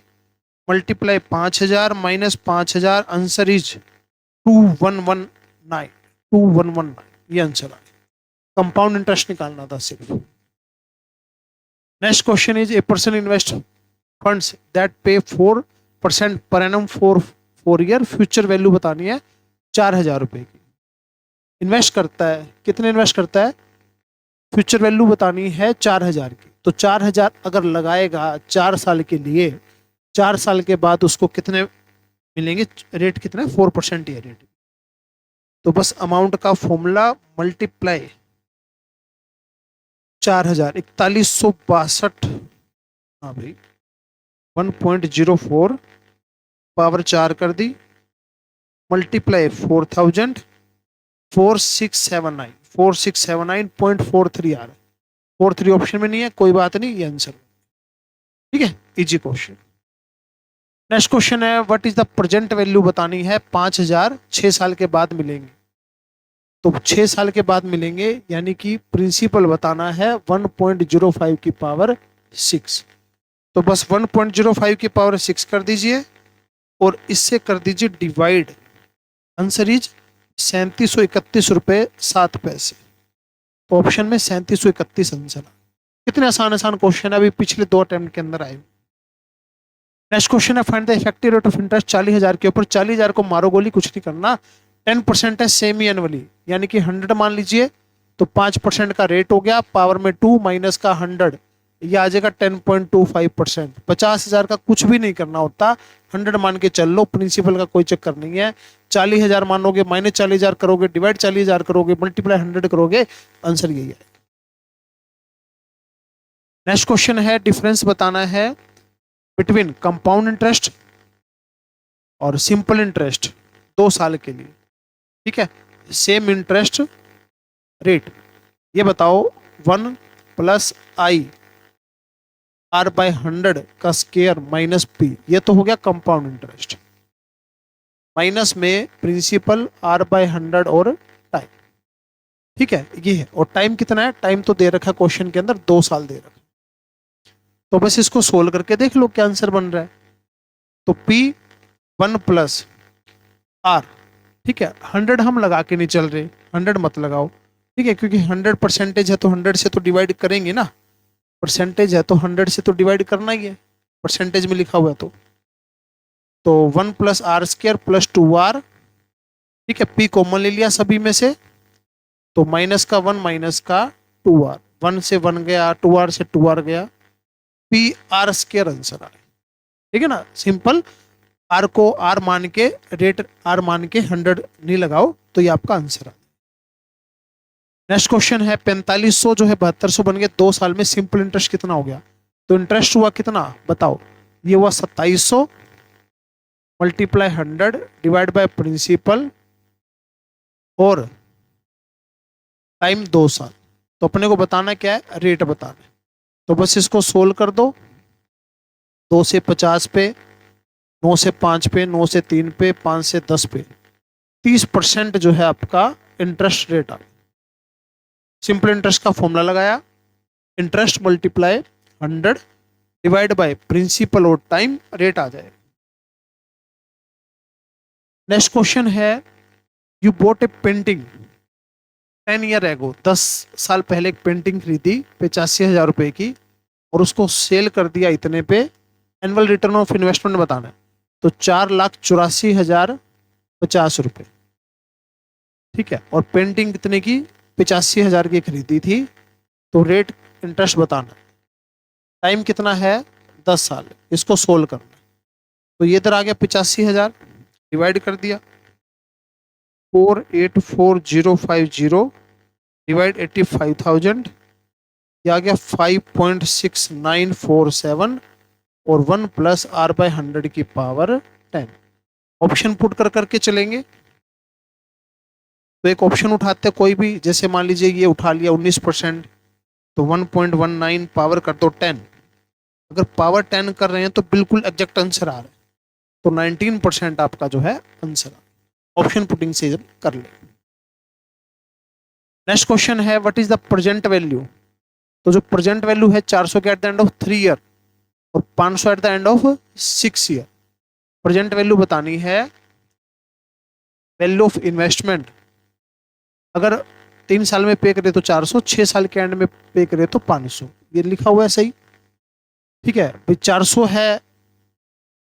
multiply 5,000 minus 5,000, answer is 2119, ये आंसर आ गया। कंपाउंड इंटरेस्ट निकालना था सिर्फ। Next question is, a person invest funds that पे 4% per annum for 4 year, future value बतानी है 4,000 रुपए की। इन्वेस्ट करता है, कितने इन्वेस्ट करता है, फ्यूचर वैल्यू बतानी है 4,000 की, तो 4,000 अगर लगाएगा 4 साल के लिए, 4 साल के बाद उसको कितने मिलेंगे, रेट कितना है 4% ही रेट, तो बस अमाउंट का फॉर्मूला मल्टीप्लाई 4,000 4162, हाँ भाई 1.04 पावर 4 कर दी मल्टीप्लाई 4,000 4679.43 आ रहा है, 43 ऑप्शन में नहीं है, कोई बात नहीं, ये आंसर, ठीक है, इजी क्वेश्चन। नेक्स्ट क्वेश्चन है, what is the present value बतानी है 5,000 6 साल के बाद मिलेंगे, तो 6 साल के बाद मिलेंगे, यानी कि प्रिंसिपल बताना है 1.05 की पावर 6, तो बस 1.05 की पावर 6 कर दीजिए और इससे कर दीजिए डिवाइड, आंसर इज 3731 रुपए 7 पैसे, तो ऑप्शन में 3731 आंसर। कितने आसान आसान क्वेश्चन है, अभी पिछले 2 अटेम्प्ट के अंदर आए। नेक्स्ट क्वेश्चन है, find the effective rate of interest 40,000 के ऊपर, 40,000 को मारो गोली, कुछ नहीं करना, 10% है सेमी एनुअली, यानी कि 100 मान लीजिए, तो 5% का रेट हो गया, पावर में 2 माइनस का 100, ये आ जाएगा 10.25%। 50,000 का कुछ भी नहीं करना होता, 100 मान के चल लो, प्रिंसिपल का कोई चक्कर नहीं है। 40,000 मानोगे, माइनस 40,000 करोगे, डिवाइड 40,000 करोगे, मल्टीप्लाई 100 करोगे, आंसर यही है। नेक्स्ट क्वेश्चन है, डिफरेंस बताना है बिटवीन कंपाउंड इंटरेस्ट और सिंपल इंटरेस्ट 2 साल के लिए। ठीक है, सेम इंटरेस्ट रेट। ये बताओ 1 प्लस आई आर बाय 100 का स्केयर माइनस पी, ये तो हो गया कंपाउंड इंटरेस्ट, माइनस में प्रिंसिपल आर बाय 100 और टाइम। ठीक है, ये है। और टाइम कितना है, टाइम तो दे रखा है क्वेश्चन के अंदर, 2 साल दे रखा है। तो बस इसको सोल्व करके देख लो क्या आंसर बन रहा है। तो P 1 प्लस आर, ठीक है, 100 हम लगा के नहीं चल रहे, 100 मत लगाओ, ठीक है, क्योंकि 100% है तो 100 से तो डिवाइड करेंगे ना, परसेंटेज है तो 100 से तो डिवाइड करना ही है, परसेंटेज में लिखा हुआ है तो 1 plus are square plus 2r, ठीक है, P कॉमन ले लिया सभी में से, तो माइनस का 1 माइनस का 2r, 1 से 1 गया, 2r से 2r गया, पी आर स्क्र आंसर आए। ठीक है ना, सिंपल। आर को आर मान के, रेट आर मान के 100 नहीं लगाओ तो ये आपका आंसर है। नेक्स्ट क्वेश्चन है 4500 जो है 7200 बन गए, 2 साल में सिंपल इंटरेस्ट कितना हो गया। तो इंटरेस्ट हुआ कितना बताओ, ये हुआ 2700 मल्टीप्लाई 100 डिवाइड बाय प्रिंसिपल और टाइम 2 साल। तो अपने को बताना क्या है, रेट बताना है। तो बस इसको सोल्व कर दो, 2 से 50 पे, 9 से 5 पे, 9 से 3 पे, 5 से 10 पे, 30% जो है आपका इंटरेस्ट रेट आ गया। सिंपल इंटरेस्ट का फॉर्मूला लगाया, interest multiply 100 divide by principal और टाइम, रेट आ जाएगा। नेक्स्ट क्वेश्चन है, you bought a painting 10 year ago, 10 साल पहले एक पेंटिंग खरीदी 85,000 रुपए की और उसको सेल कर दिया इतने पे, एनुअल रिटर्न ऑफ इन्वेस्टमेंट बताना है। तो 4,84,050 रुपए। ठीक है, और पेंटिंग कितने की, 85,000 की खरीदी थी, तो रेट इंटरेस्ट बताना, टाइम कितना है 10 साल, इसको सोल्व करना। तो ये इधर आ गया 85,000, डिवाइड कर दिया 484050 डिवाइड 85,000, ये आ गया 5.6947 और 1 प्लस आर बाय 100 की पावर 10। ऑप्शन पुट कर करके चलेंगे, तो एक ऑप्शन उठाते हैं कोई भी, जैसे मान लीजिए ये उठा लिया 19%, तो 1.19 पावर कर दो 10। अगर पावर 10 कर रहे हैं तो बिल्कुल एग्जैक्ट आंसर आ रहा है, तो 19% आपका जो है आंसर। ऑप्शन पुटिंग से कर ले। नेक्स्ट क्वेश्चन है, what is the present value. तो जो प्रेजेंट वैल्यू है 400 के at the end of 3 year और 500 at the end of 6 year. Present value बतानी है, वैल्यू ऑफ इन्वेस्टमेंट अगर 3 साल में पे करे तो 400, 6 साल के एंड में पे करे तो 500, ये लिखा हुआ है सही। ठीक है, 400 है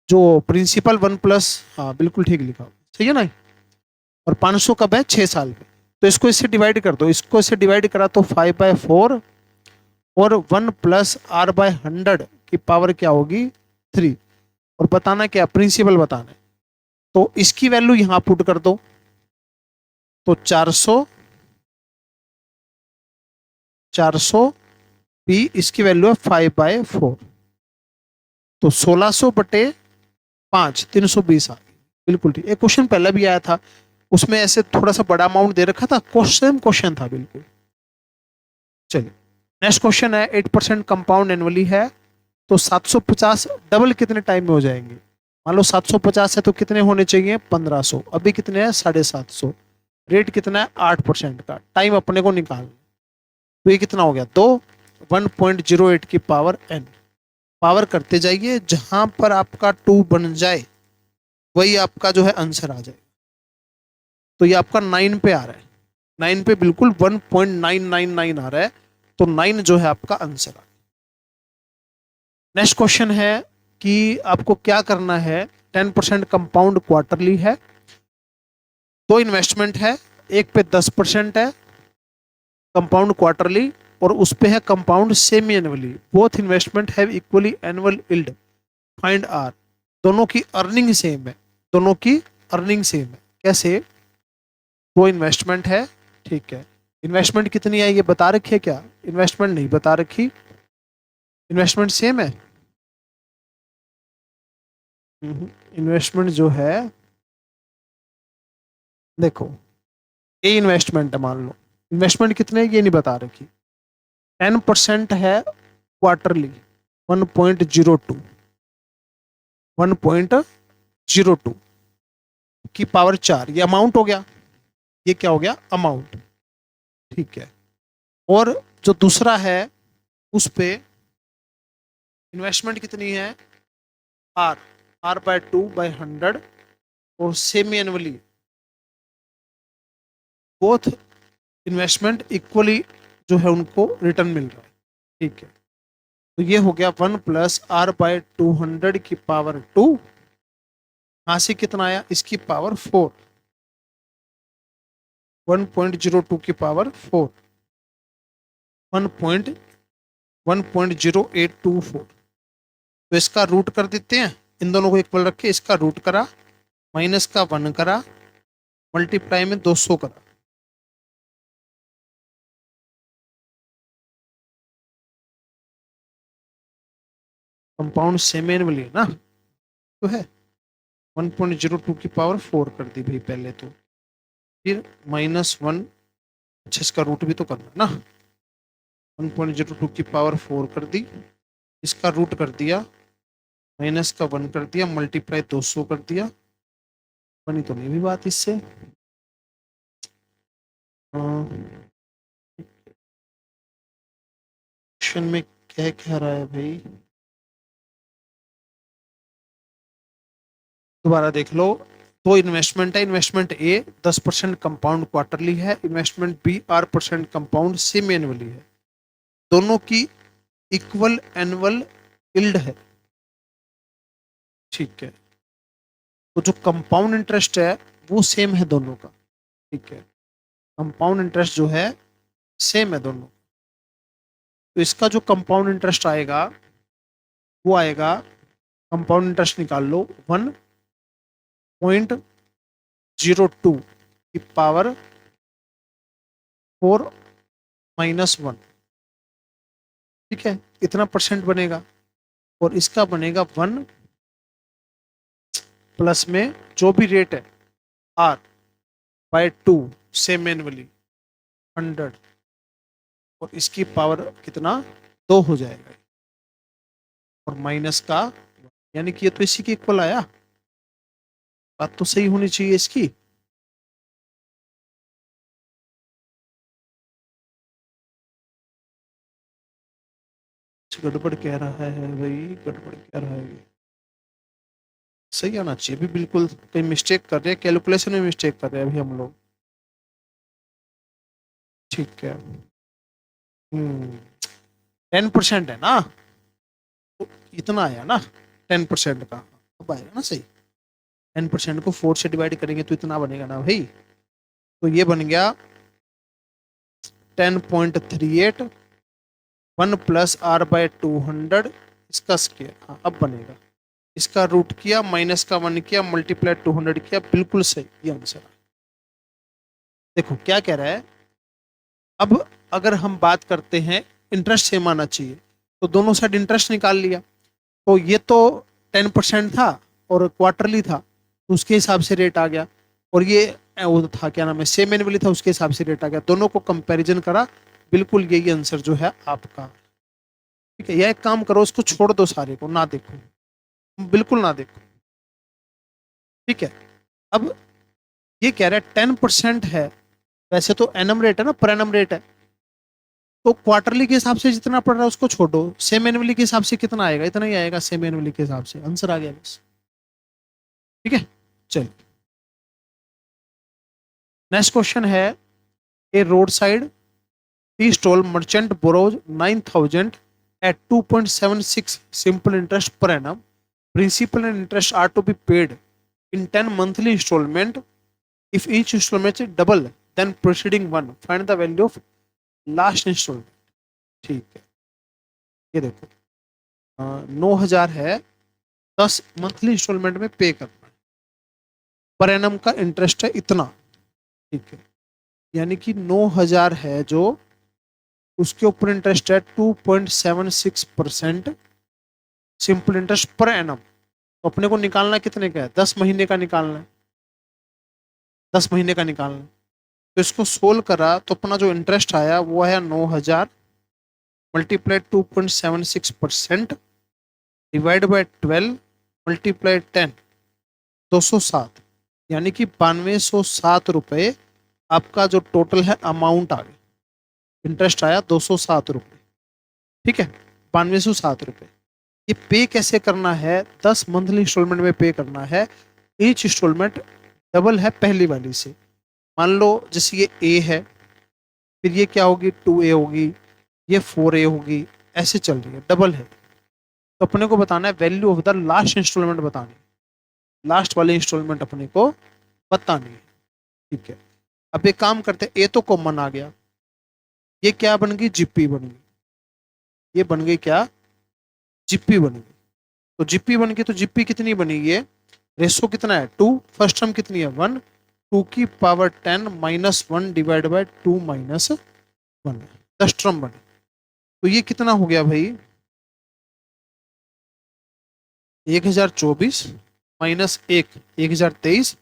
जो प्रिंसिपल 1 प्लस, हाँ बिल्कुल ठीक लिखा हुआ, सही है ना। और 500 कब है, 6 साल में। तो इसको इससे डिवाइड कर दो, इसको इससे डिवाइड करा तो 5/4 और 1 प्लस आर बाय 100 की पावर क्या होगी 3। और बताना क्या, प्रिंसिपल बताना है। तो इसकी वैल्यू यहां पुट कर दो, तो 400 पी, इसकी वैल्यू है 5/4, तो 1600/5 320 आ गई, बिल्कुल ठीक। एक क्वेश्चन पहले भी आया था, उसमें ऐसे थोड़ा सा बड़ा अमाउंट दे रखा था, क्वेश्चन था बिल्कुल। चलिए नेक्स्ट क्वेश्चन है, 8% कंपाउंड एनुअली है, तो 750 डबल कितने टाइम में हो जाएंगे। मान लो 750 है तो कितने होने चाहिए 1500, अभी कितने हैं 750, रेट कितना है 8% का, टाइम अपने को निकालना। तो ये कितना हो गया 2, 1.08 की पावर n। पावर करते जाइए, जहां पर आपका 2 बन जाए वही आपका जो है आंसर आ जाए। तो ये आपका 9 पे आ रहा है, 9 पे बिल्कुल 1.999 आ रहा है, तो 9 जो है आपका आंसर। नेक्स्ट क्वेश्चन है कि आपको क्या करना है, 10% कंपाउंड क्वार्टरली है, 2 इन्वेस्टमेंट है, एक पे 10% है कंपाउंड क्वार्टरली और उस पे है compound semi annually, both investment have equally annual yield, find R. दोनों की अर्निंग सेम है, दोनों की अर्निंग सेम है। कैसे? वो इन्वेस्टमेंट है, ठीक है, इन्वेस्टमेंट कितनी है ये बता रखी है क्या? इन्वेस्टमेंट नहीं बता रखी, इन्वेस्टमेंट सेम है। इन्वेस्टमेंट जो है, देखो ये इन्वेस्टमेंट है, मान लो इन्वेस्टमेंट कितने है ये नहीं बता रखी। 10% है क्वार्टरली, 1.02, 1.02 की पावर 4, ये अमाउंट हो गया, ये क्या हो गया? अमाउंट, ठीक है। और जो दूसरा है उस पे इन्वेस्टमेंट कितनी है? आर, R/2/100, और semi annually, both investment equally जो है उनको रिटर्न मिल रहा है, ठीक है। तो ये हो गया 1 + R/200 की पावर 2, यहां से कितना आया? इसकी पावर 4, 1.02 की पावर 4, 1.0824। तो इसका रूट कर देते हैं, इन दोनों को इक्वल रख के इसका रूट करा, माइनस का 1 करा, मल्टीप्लाई में 200 करा, कंपाउंड सेमी एनुअली है ना, तो है 1.02 की पावर 4 कर दी भाई पहले तो, फिर -1, अच्छा इसका रूट भी तो करना ना, 1.02 की पावर 4 कर दी, इसका रूट कर दिया, माइनस का 1 कर दिया, मल्टीप्लाई 200 कर दिया, बनी तो नहीं भी बात इससे। क्वेश्चन में क्या कह रहा है भाई, दोबारा देख लो। तो इन्वेस्टमेंट है, इन्वेस्टमेंट ए 10% कंपाउंड क्वार्टरली है, investment B 8% compound semi annually है, दोनों की इक्वल एनुअल यील्ड है, ठीक है। तो जो कंपाउंड इंटरेस्ट है वो सेम है दोनों का, ठीक है, कंपाउंड इंटरेस्ट जो है सेम है दोनों। तो इसका जो कंपाउंड इंटरेस्ट आएगा वो आएगा, कंपाउंड इंटरेस्ट निकाल लो, 1.02 की पावर 4 -1, ठीक है, इतना परसेंट बनेगा। और इसका बनेगा 1 प्लस में जो भी रेट है R/2 सेम एनुअली 100, और इसकी पावर कितना? 2 हो जाएगा, और माइनस का, यानी कि ये तो इसी के इक्वल आया, बात तो सही होनी चाहिए इसकी। गड़बड़ कह रहा है भाई, गड़बड़ कह रहा है, सही आना चाहिए भी, बिल्कुल कहीं मिस्टेक कर रहे हैं, कैलकुलेशन में मिस्टेक कर रहे हैं अभी हम लोग, ठीक है। 10% है ना, तो इतना आया ना 10% का, अब आएगा ना सही। 10% को 4 से डिवाइड करेंगे तो इतना बनेगा ना भाई, तो ये बन गया 10.38, 1 + R/200, इसका स्क्वायर, हाँ अब बनेगा, इसका रूट किया, माइनस का 1 किया, मल्टीप्लाई 200 किया, बिल्कुल सही, ये आंसर। देखो क्या कह रहा है, अब अगर हम बात करते हैं इंटरेस्ट सेम आना चाहिए, तो दोनों साइड इंटरेस्ट निकाल लिया, तो ये तो 10% था और क्वार्टरली था, तो उसके हिसाब से रेट आ गया, और ये वो था क्या नाम है, सेम एनुअली था, उसके हिसाब से रेट आ गया, दोनों को कंपैरिजन करा, बिल्कुल यही आंसर जो है आपका, ठीक है। यह एक काम करो, इसको छोड़ दो, सारे को ना देखो, बिल्कुल ना देखो, ठीक है। अब ये कह रहा है 10% है, वैसे तो एनम रेट है ना, पर एनम रेट है, तो क्वार्टरली के हिसाब से जितना पड़ रहा है उसको छोड़ो, सेम एनुअली के हिसाब से कितना आएगा? इतना ही आएगा, सेम एनुअली के हिसाब से आंसर आ गया बस, ठीक है। चल नेक्स्ट क्वेश्चन है, a road side tea stall merchant borrows 9,000 at 2.76 simple interest per annum, principal and interest are to be paid in 10 monthly installment, if each installment is double then preceding one, find the value of last installment। ठीक है, ये देखो 9,000 है, 10 मंथली इंस्टॉलमेंट में पे करना है, पर एनम का इंटरेस्ट है इतना। ठीक है, यानी कि 9,000 है जो, उसके ऊपर इंटरेस्ट है 2.76% सिंपल इंटरेस्ट पर एनम। तो अपने को निकालना कितने का है, 10 महीने का निकालना है, 10 महीने का निकालना है। तो इसको सोल्व करा तो अपना जो इंटरेस्ट आया वो है 9,000 मल्टीप्लाइड 2.76% डिवाइड बाय 12 मल्टीप्लाइड 10, 207, यानी कि 9207 रुपये आपका जो टोटल है अमाउंट आ गया, इंटरेस्ट आया 207 रुपये। ठीक है, 9207 रुपये। ये पे कैसे करना है, 10 मंथली इंस्टॉलमेंट में पे करना है। ईच इंस्टॉलमेंट डबल है पहली वाली से। मान लो जैसे ये ए है, फिर ये क्या होगी 2A होगी, ये 4A होगी, ऐसे चल रही है, डबल है। तो अपने को बताना है value of the last instalment बतानी है, लास्ट वाले इंस्टॉलमेंट अपने को बतानी है। ठीक है, अब एक काम करते हैं, ए तो कॉमन आ गया, ये क्या बन गई, जीपी बन गई, ये बन गई क्या, जीपी बन गई। तो जीपी बन गई, तो जीपी कितनी बनी, ये रेशो कितना है 2, फर्स्ट टर्म कितनी है 1, 2 की power 10 minus 1 divide by 2 minus 1, 10 term बने। तो ये कितना हो गया भाई, 1024 माइनस 1023,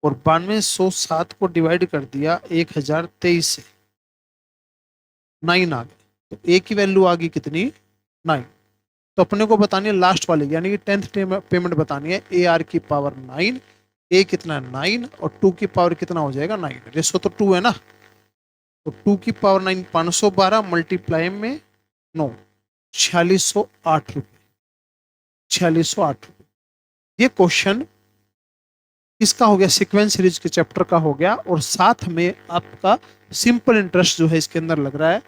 और 9207 को डिवाइड कर दिया 1023 से, 9 आ गए। तो ए की वैल्यू आ गई कितनी, 9। तो अपने को बतानी है लास्ट वाले, यानी कि 10th पेमेंट बतानी है, ए आर की पावर 9, ए कितना है 9, और 2 की पावर कितना हो जाएगा 9, रेशो तो 2 है ना। तो 2 की पावर 9 512 मल्टीप्लाई में 9, 4608 रुपये, 4608 रुपये। ये क्वेश्चन इसका हो गया, सीक्वेंस सीरीज के चैप्टर का हो गया, और साथ में आपका सिंपल इंटरेस्ट जो है इसके अंदर लग रहा है।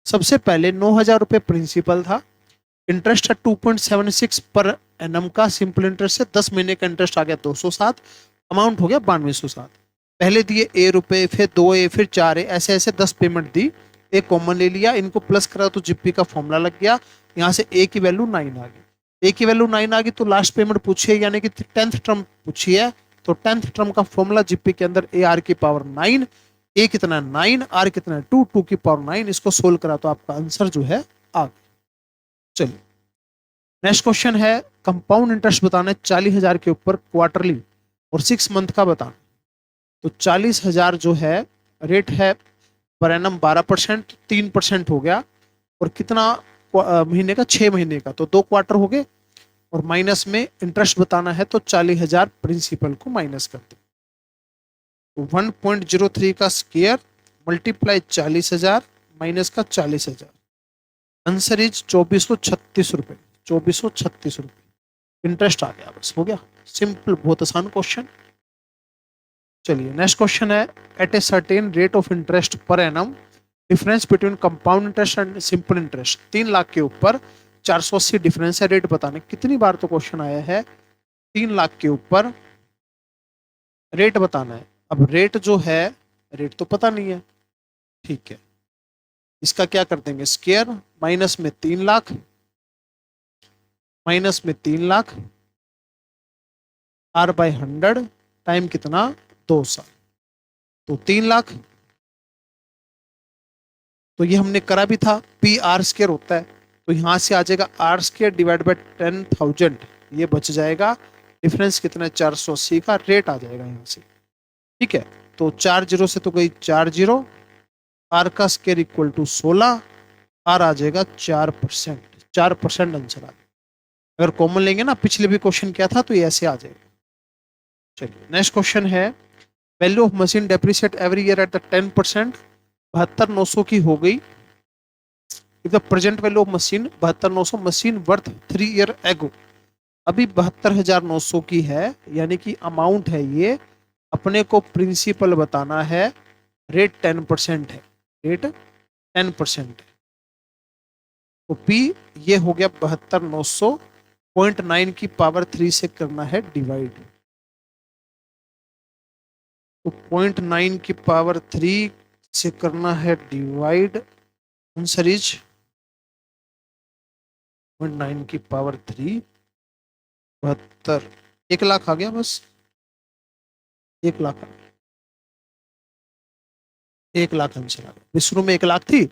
सबसे पहले 9,000 रुपये प्रिंसिपल था, इंटरेस्ट है 2.76 पर एनम का, सिंपल इंटरेस्ट है, 10 महीने का इंटरेस्ट आ गया 207, अमाउंट हो गया 9207। पहले दिए ए रुपए, फिर 2A, फिर 4A, ऐसे ऐसे 10 पेमेंट दी, एक कॉमन ले लिया, इनको प्लस करा तो जीपी का फॉर्मूला लग गया, यहाँ से ए की वैल्यू 9 आ गई। ए की वैल्यू 9 आ गई तो लास्ट पेमेंट पूछिए, यानी कि 10th टर्म पूछी है। तो 10th टर्म का फॉर्मूला जीपी के अंदर ए आर की पावर 9, ए कितना 9, आर कितना 2, 2 की पावर 9, इसको सोल्व करा तो आपका आंसर जो है आ गया। चलिए नेक्स्ट क्वेश्चन है, कंपाउंड इंटरेस्ट बताना है 40,000 के ऊपर क्वार्टरली और 6 मंथ का बताना। तो 40,000 जो है रेट है पर एनम 12%, 3% हो गया, और कितना महीने का, 6 महीने का, तो 2 क्वार्टर हो गए, और माइनस में इंटरेस्ट बताना है तो 40,000 प्रिंसिपल को माइनस कर दो। तो 1.03 का स्क्वायर मल्टीप्लाई 40,000 माइनस का 40,000, आंसर इज 2436 रुपए, 2436 रुपए इंटरेस्ट आ गया, बस हो गया, सिंपल, बहुत आसान क्वेश्चन। चलिए नेक्स्ट क्वेश्चन है, at a certain rate of interest per annum difference between compound interest and simple interest, 3 lakh के ऊपर 480 डिफरेंस है, रेट बताने। कितनी बार तो क्वेश्चन आया है, 3 लाख के ऊपर रेट बताना है। अब रेट जो है, रेट तो पता नहीं है, ठीक है, इसका क्या कर देंगे स्क्वायर, माइनस में 3 लाख, माइनस में 3 लाख, आर बाय 100 टाइम कितना 2 साल, तो 3 लाख। तो ये हमने करा भी था, पी आर स्क्वायर होता है, तो यहां से आ जाएगा आर स्क्वायर डिवाइड बाय 10,000, ये बच जाएगा, डिफरेंस कितना है 480 का, रेट आ जाएगा यहां से। ठीक है, तो 4 जीरो से तो गई 4 जीरो, आर का स्क्वायर इक्वल टू 16, आर आ जाएगा 4%, 4% आंसर आ जाएगा। अगर कॉमन लेंगे ना, पिछले भी क्वेश्चन क्या था, तो ये ऐसे आ जाएगा। चलिए नेक्स्ट क्वेश्चन है, value of machine depreciate every year at the 10%, 72,900 की हो गई। If the present value of machine 72,900, machine worth 3 year ago, अभी 72,900 की है, यानी कि अमाउंट है ये, अपने को प्रिंसिपल बताना है, रेट 10% है, रेट 10% है। तो पी ये हो गया 72,900, 0.9 की पावर 3 से करना है डिवाइड, तो 0.9 की पावर 3 से करना है डिवाइड, आंसर इज 9 की पावर 3 72, 1 लाख आ गया बस, 1 लाख, 1 लाख आंसर आ गया। शुरू में 1 लाख थी,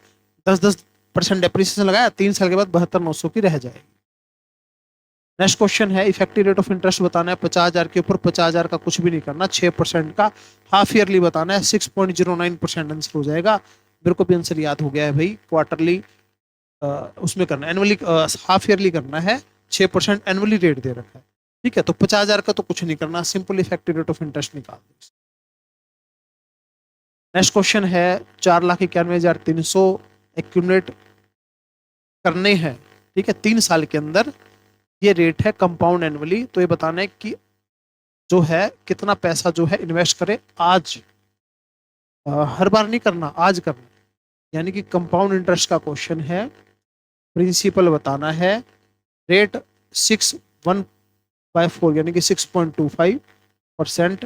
10% डेप्रिसिएशन लगाया, 3 साल के बाद 72,900 की रह जाएगी। नेक्स्ट क्वेश्चन है इफेक्टिव रेट ऑफ इंटरेस्ट बताना है 50,000 के ऊपर, 50,000 का कुछ भी नहीं करना, 6% का हाफ ईयरली बताना है, 6.09% आंसर हो जाएगा। मेरे को भी आंसर याद हो गया है भाई, क्वार्टरली उसमें करना, एनुअली हाफ ईयरली करना है, 6% एनुअली रेट दे रखा है। ठीक है, तो 50,000 का तो कुछ नहीं करना, simple effective rate of interest निकाल दो। नेक्स्ट क्वेश्चन है 4,91,300 एक्यूमुलेट करने हैं, ठीक है, 3 साल के अंदर, ये रेट है कंपाउंड एनुअली। तो ये बताना है कि जो है कितना पैसा जो है इन्वेस्ट करे आज, हर बार नहीं करना, आज करना, यानी कि कंपाउंड इंटरेस्ट का क्वेश्चन है, प्रिंसिपल बताना है, रेट 6/1/4 यानी कि 6.25%,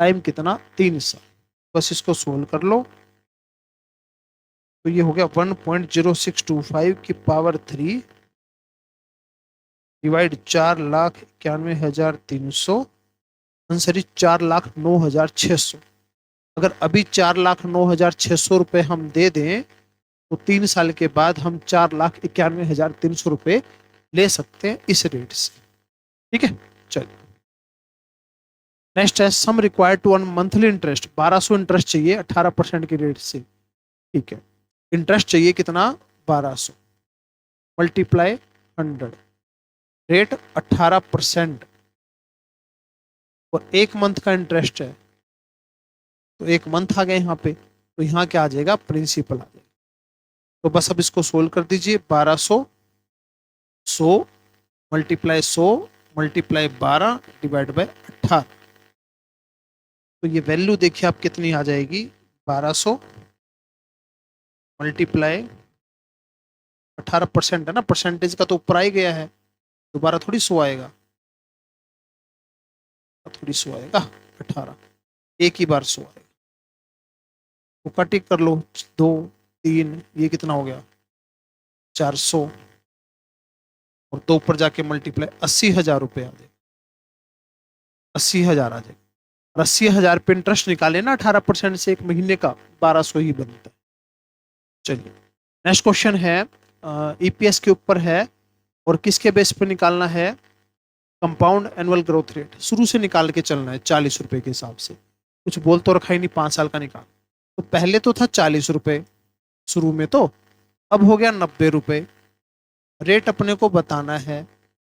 टाइम कितना, 3 साल। बस इसको सोल्व कर लो, तो ये हो गया 1.0625 की पावर 3 डिवाइड 4,91,300, आंसर इज 4,09,600। अगर अभी 4,09,600 रुपए हम दे दें तो 3 साल के बाद हम 4,91,300 रुपए ले सकते हैं इस रेट से। ठीक है, चलिए नेक्स्ट है sum required to earn monthly interest, 1200 interest चाहिए 18% की रेट से। ठीक है, इंटरेस्ट चाहिए कितना, 1200 मल्टीप्लाई 100, रेट 18%, और 1 मंथ का इंटरेस्ट है, तो 1 मंथ आ गया यहाँ पे, तो यहाँ क्या आ जाएगा, प्रिंसिपल आ जाएगा। तो बस अब इसको सोल्व कर दीजिए, 1200 100 मल्टीप्लाई 100 मल्टीप्लाई 12 डिवाइड बाय 18, तो ये वैल्यू देखिए आप कितनी आ जाएगी, 1200 मल्टीप्लाई 18% है ना, परसेंटेज का तो ऊपर आ ही गया है, दोबारा थोड़ी 100 आएगा, थोड़ी 100 आएगा, 18 एक ही बार 100 आएगा, तो कटिंग कर लो, 2 3, ये कितना हो गया, 400, और 2 ऊपर जाके मल्टीप्लाई, 80,000 रुपये आ जाएगा, 80,000 आ जाएगा, और 80,000 पे इंटरेस्ट निकाले ना 18% से, एक महीने का 1200 ही बनता है। चलिए नेक्स्ट क्वेश्चन है ईपीएस के ऊपर है, और किसके बेस पे निकालना है, कंपाउंड एनुअल ग्रोथ रेट, शुरू से निकाल के चलना है 40 रुपए के हिसाब से, कुछ बोल तो रखा ही नहीं, 5 साल का निकाल, तो पहले तो था 40 रुपए शुरू में, तो अब हो गया 90 रुपए, रेट अपने को बताना है,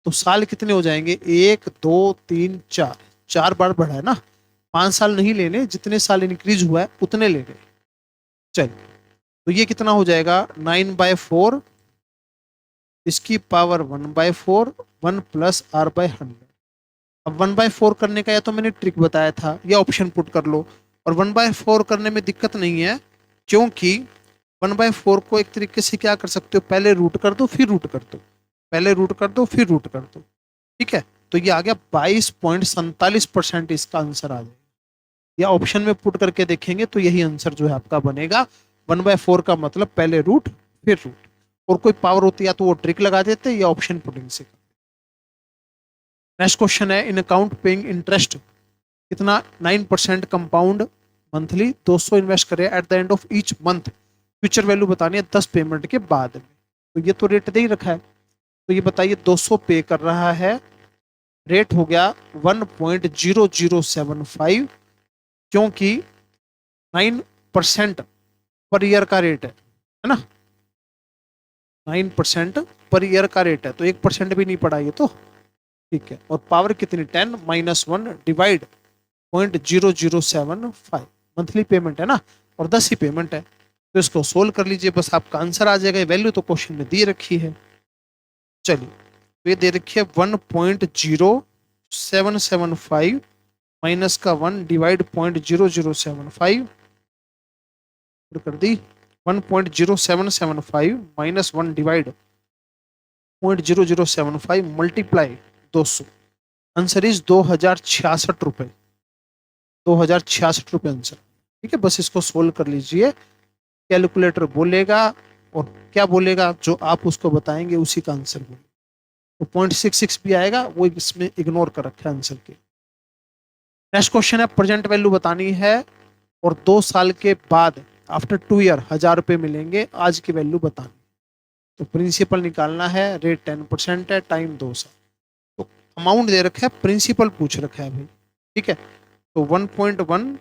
तो साल कितने हो जाएंगे, 1 2 3 4, 4 बार बढ़ा है ना, 5 साल नहीं लेने, जितने साल इंक्रीज हुआ है उतने लेने। चलिए तो ये कितना हो जाएगा, 9/4 इसकी पावर 1/4, 1 प्लस R/100। अब 1/4 करने का या तो मैंने ट्रिक बताया था, या ऑप्शन पुट कर लो, और 1/4 करने में दिक्कत नहीं है, क्योंकि 1/4 को एक तरीके से क्या कर सकते हो, पहले रूट कर दो फिर रूट कर दो, पहले रूट कर दो फिर रूट कर दो। ठीक है, तो ये आ गया 22.47% इसका आंसर आ जाएगा, या ऑप्शन में पुट करके देखेंगे तो यही आंसर जो है आपका बनेगा, 1/4 का मतलब पहले रूट फिर रूट, और कोई पावर होती है तो वो ट्रिक लगा देते या ऑप्शन पुटिंग से। नेक्स्ट क्वेश्चन है इन अकाउंट पेइंग इंटरेस्ट कितना, 9% कंपाउंड मंथली, 200 इन्वेस्ट करे at the end of each month, future value बतानी है 10 पेमेंट के बाद में, तो ये तो रेट दे ही रखा है, तो ये बताइए 200 पे कर रहा है, रेट हो गया 1.0075, क्योंकि 9% पर ईयर का रेट है ना, 9% पर ईयर का रेट है, तो 1% भी नहीं पड़ा ये तो। ठीक है, और पावर कितनी, 10-1 डिवाइड 0.0075, मंथली पेमेंट है ना, और 10 ही पेमेंट है, तो इसको सोल्व कर लीजिए, बस आपका आंसर आ जाएगा, वैल्यू तो क्वेश्चन में दी रखी है। चलिए तो ये दे रखी है 1.0775 माइनस का 1 डिवाइड 0.0075 कर दी, 1.0775 minus 1 divide 0.0075 multiply 200, answer is 2066 रुपए, 2066 रुपए आंसर। ठीक है, बस इसको सोल्व कर लीजिए, कैलकुलेटर बोलेगा और क्या बोलेगा, जो आप उसको बताएंगे उसी का आंसर बोलेगा। तो 0.66 भी आएगा, वो इसमें इग्नोर कर रखा है आंसर के। नेक्स्ट क्वेश्चन है, प्रेजेंट वैल्यू बतानी है और 2 साल के बाद आफ्टर 2 ईयर 1000 रुपये मिलेंगे, आज की वैल्यू बतानी। तो प्रिंसिपल निकालना है, रेट 10% है, टाइम 2 साल। तो अमाउंट दे रखा है, प्रिंसिपल पूछ रखा है भाई, ठीक है। तो 1.1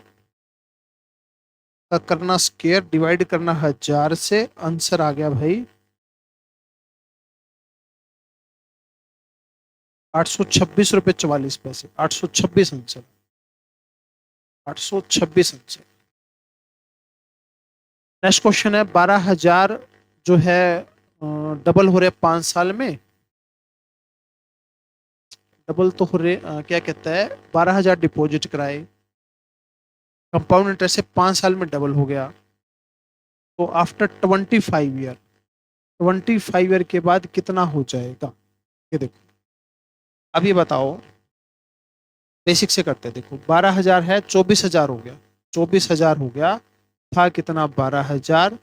का करना स्केयर, डिवाइड करना 1000 से, आंसर आ गया भाई 826 रुपये 44 पैसे। 826 आंसर, 826 आंसर। नेक्स्ट क्वेश्चन है, 12,000 जो है डबल हो रहे 5 साल में। डबल तो हो रहे क्या कहता है, 12,000 डिपॉजिट कराए, कंपाउंड इंटरेस्ट से 5 साल में डबल हो गया। तो आफ्टर 25 ईयर, 25 ईयर के बाद कितना हो जाएगा, ये देखो। अब ये बताओ, बेसिक से करते हैं। देखो 12,000 है, 24,000 हो गया, 24,000 हो गया था कितना, 12,000।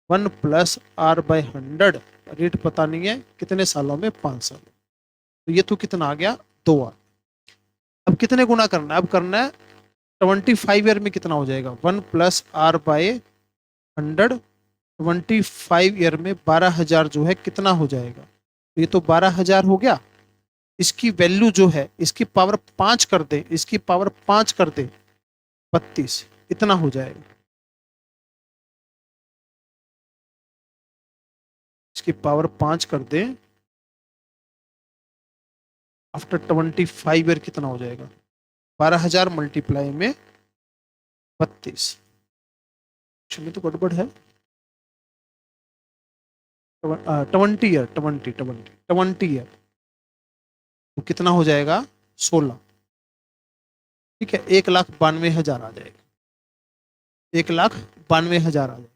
1+R/100, रेट पता नहीं है, कितने सालों में, 5 साल। तो ये तो कितना आ गया, 2R। अब कितने गुना करना है, अब करना है 25 ईयर में कितना हो जाएगा, 1+R/100। 25 ईयर में 12,000 जो है कितना हो जाएगा, तो ये तो 12,000 हो गया। इसकी वैल्यू जो है, इसकी पावर 5 कर दे, इसकी पावर 5 कर दे, 32, इतना हो जाएगा। इसकी पावर 5 कर दे, आफ्टर 25 ईयर कितना हो जाएगा, 12,000 मल्टीप्लाई में 32। में तो गड़बड़ है। 20 ईयर, 20 ईयर तो कितना हो जाएगा, 16। ठीक है, 1,92,000 आ जाएगा, 1,92,000 आ जाएगा।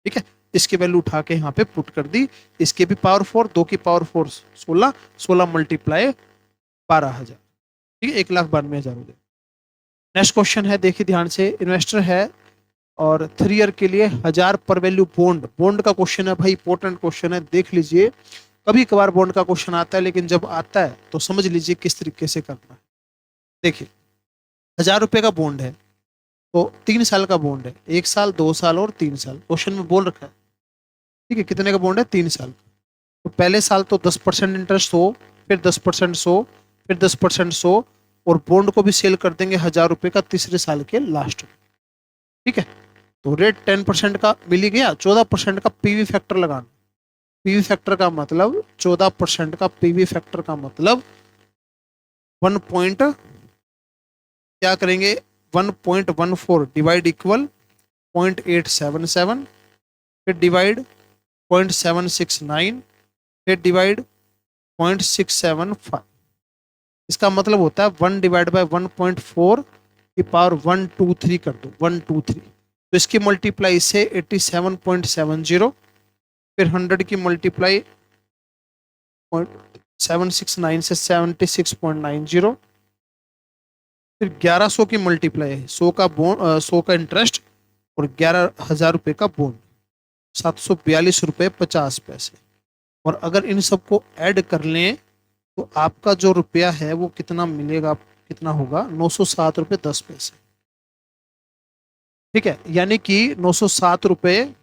ठीक है, इसकी वैल्यू उठा के यहाँ पे पुट कर दी। इसके भी पावर 4, 2 की पावर 4 16, 16 मल्टीप्लाई 12,000, ठीक है, 1,92,000 हो जाएगा। नेक्स्ट क्वेश्चन है, देखिए ध्यान से। इन्वेस्टर है और 3 ईयर के लिए 1000 पर वैल्यू बॉन्ड, बॉन्ड का क्वेश्चन है भाई, इंपॉर्टेंट क्वेश्चन है, देख लीजिए। कभी कभार बॉन्ड का क्वेश्चन आता है, लेकिन जब आता है तो समझ लीजिए किस तरीके से करना है। देखिए 1000 रुपये का बॉन्ड है, तो 3 साल का बॉन्ड है, 1 साल, 2 साल और 3 साल, क्वेश्चन में बोल रखा है। ठीक है, कितने का बॉन्ड है, 3 साल। तो पहले साल तो 10% इंटरेस्ट हो, फिर 10% 100, फिर 10% 100, और बॉन्ड को भी सेल कर देंगे 1000 रुपये का तीसरे साल के लास्ट में। ठीक है, तो रेट 10% का मिल ही गया। 14% का पीवी फैक्टर लगाना। पीवी फैक्टर का मतलब 14% का पीवी फैक्टर का मतलब 1 पॉइंट क्या करेंगे, 1.14 डिवाइड इक्वल 0.877, फिर डिवाइड 0.769, फिर डिवाइड 0.675। इसका मतलब होता है 1 डिवाइड बाय 1.4 की पावर 123 कर दो, 123। तो इसकी मल्टीप्लाई से 87.70, फिर 100 की मल्टीप्लाई 769 से 76.90, फिर 1100 की मल्टीप्लाई है, 100 का बॉन्ड, 100 का इंटरेस्ट और 11,000 रुपये का बॉन्ड, 742 रुपये 50 पैसे। और अगर इन सबको ऐड कर लें तो आपका जो रुपया है वो कितना मिलेगा, कितना होगा, 907 रुपये 10 पैसे। ठीक है, यानी कि 907 रुपये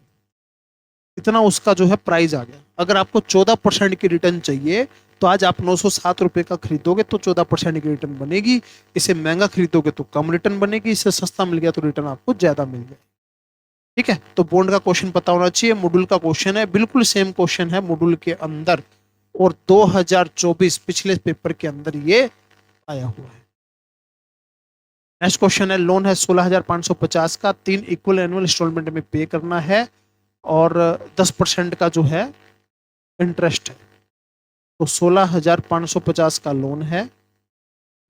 इतना उसका जो है प्राइस आ गया। अगर आपको 14% की रिटर्न चाहिए तो आज आप 907 रुपये का खरीदोगे तो 14% की रिटर्न बनेगी। इसे महंगा खरीदोगे तो कम रिटर्न बनेगी, इसे सस्ता मिल गया तो रिटर्न आपको ज्यादा मिल जाए। ठीक है, तो बॉन्ड का क्वेश्चन पता होना चाहिए। मॉड्यूल का क्वेश्चन है, बिल्कुल सेम क्वेश्चन है मॉड्यूल के अंदर, और 2024 पिछले पेपर के अंदर ये आया हुआ है। नेक्स्ट क्वेश्चन है, लोन है 16,550 का, 3 इक्वल एनुअल इंस्टॉलमेंट में पे करना है और 10% का जो है इंटरेस्ट है। तो 16,550 का लोन है,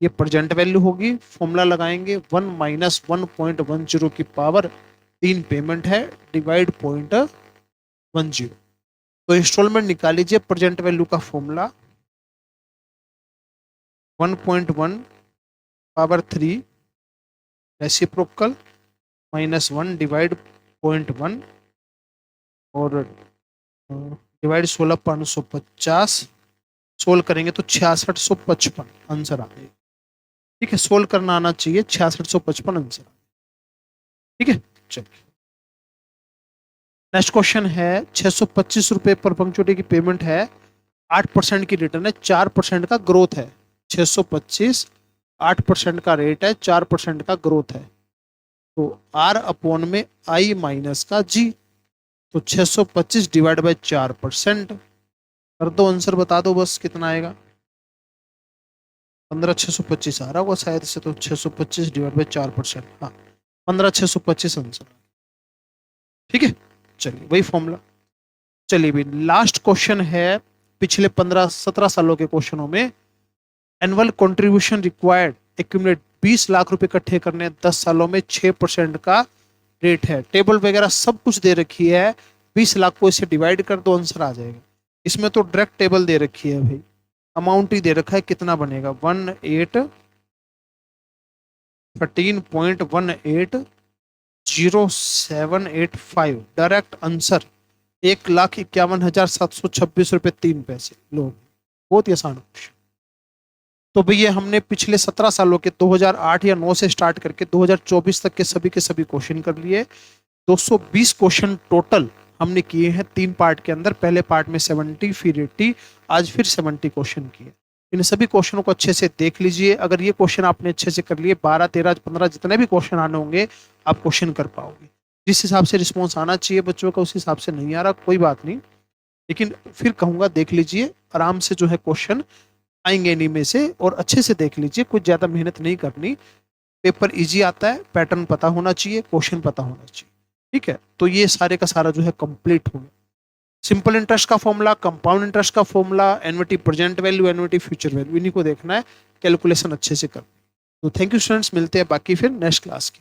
ये प्रेजेंट वैल्यू होगी। फॉर्मूला लगाएंगे, 1 माइनस 1.10 की पावर 3 पेमेंट है, डिवाइड 0.10। तो इंस्टॉलमेंट निकाल लीजिए। प्रेजेंट वैल्यू का फॉर्मूला 1.1 पावर 3 रेसिप्रोकल -1 डिवाइड 0.1 और डिवाइड 16,550 सोल्व करेंगे तो 6655 आंसर आ जाएगा। ठीक है, सोल्व करना आना चाहिए, 6655 आंसर। ठीक है, चलिए नेक्स्ट क्वेश्चन है 625 रुपए पर पंक्चुअलिटी की पेमेंट है, 8% की रिटर्न है, 4% का ग्रोथ है। 625, 8% का रेट है, 4% का ग्रोथ है, तो आर अपॉन में आई माइनस का जी, तो 625 डिवाइड बाय 4%, कर दो आंसर, बता दो बस कितना आएगा। 15,625 आ रहा होगा शायद से, तो 625 डिवाइड बाय 4%, हाँ 15,625 आंसर। ठीक है, चलिए वही फॉर्मूला। चलिए भी लास्ट क्वेश्चन है, पिछले 15-17 सालों के क्वेश्चनों में annual contribution required accumulate 20 lakh रुपए इकट्ठे करने 10 सालों में 6% का रेट है। टेबल वगैरह सब कुछ दे रखी है, 20 लाख को इसे डिवाइड कर दो आंसर आ जाएगा। इसमें तो डायरेक्ट टेबल दे रखी है भाई, अमाउंट ही दे रखा है, कितना बनेगा 13.180785, डायरेक्ट आंसर 1,51,726 रुपए 3 पैसे। लो, बहुत ही आसान क्वेश्चन। तो भैया हमने पिछले 17 सालों के 2008 या 9 से स्टार्ट करके 2024 तक के सभी क्वेश्चन कर लिए। 220 क्वेश्चन टोटल हमने किए हैं 3 पार्ट के अंदर। पहले पार्ट में 70, फिर 80, आज फिर 70 क्वेश्चन किए। इन सभी क्वेश्चनों को अच्छे से देख लीजिए। अगर ये क्वेश्चन आपने अच्छे से कर लिए, 12, 13, 15 जितने भी क्वेश्चन आने होंगे आप क्वेश्चन कर पाओगे। जिस हिसाब से रिस्पॉन्स आना चाहिए बच्चों का, उस हिसाब से नहीं आ रहा कोई बात नहीं, लेकिन फिर कहूंगा देख लीजिए आराम से, जो है क्वेश्चन आएंगे इन्हीं में से, और अच्छे से देख लीजिए, कुछ ज्यादा मेहनत नहीं करनी। पेपर इजी आता है, पैटर्न पता होना चाहिए, क्वेश्चन पता होना चाहिए। ठीक है, तो ये सारे का सारा जो है कंप्लीट हो गया। सिंपल इंटरेस्ट का फॉर्मूला, कंपाउंड इंटरेस्ट का formula, annuity present value, annuity future value, इन्हीं को देखना है, कैलकुलेशन अच्छे से कर। तो थैंक यू स्टूडेंट्स, मिलते हैं बाकी फिर नेक्स्ट क्लास के।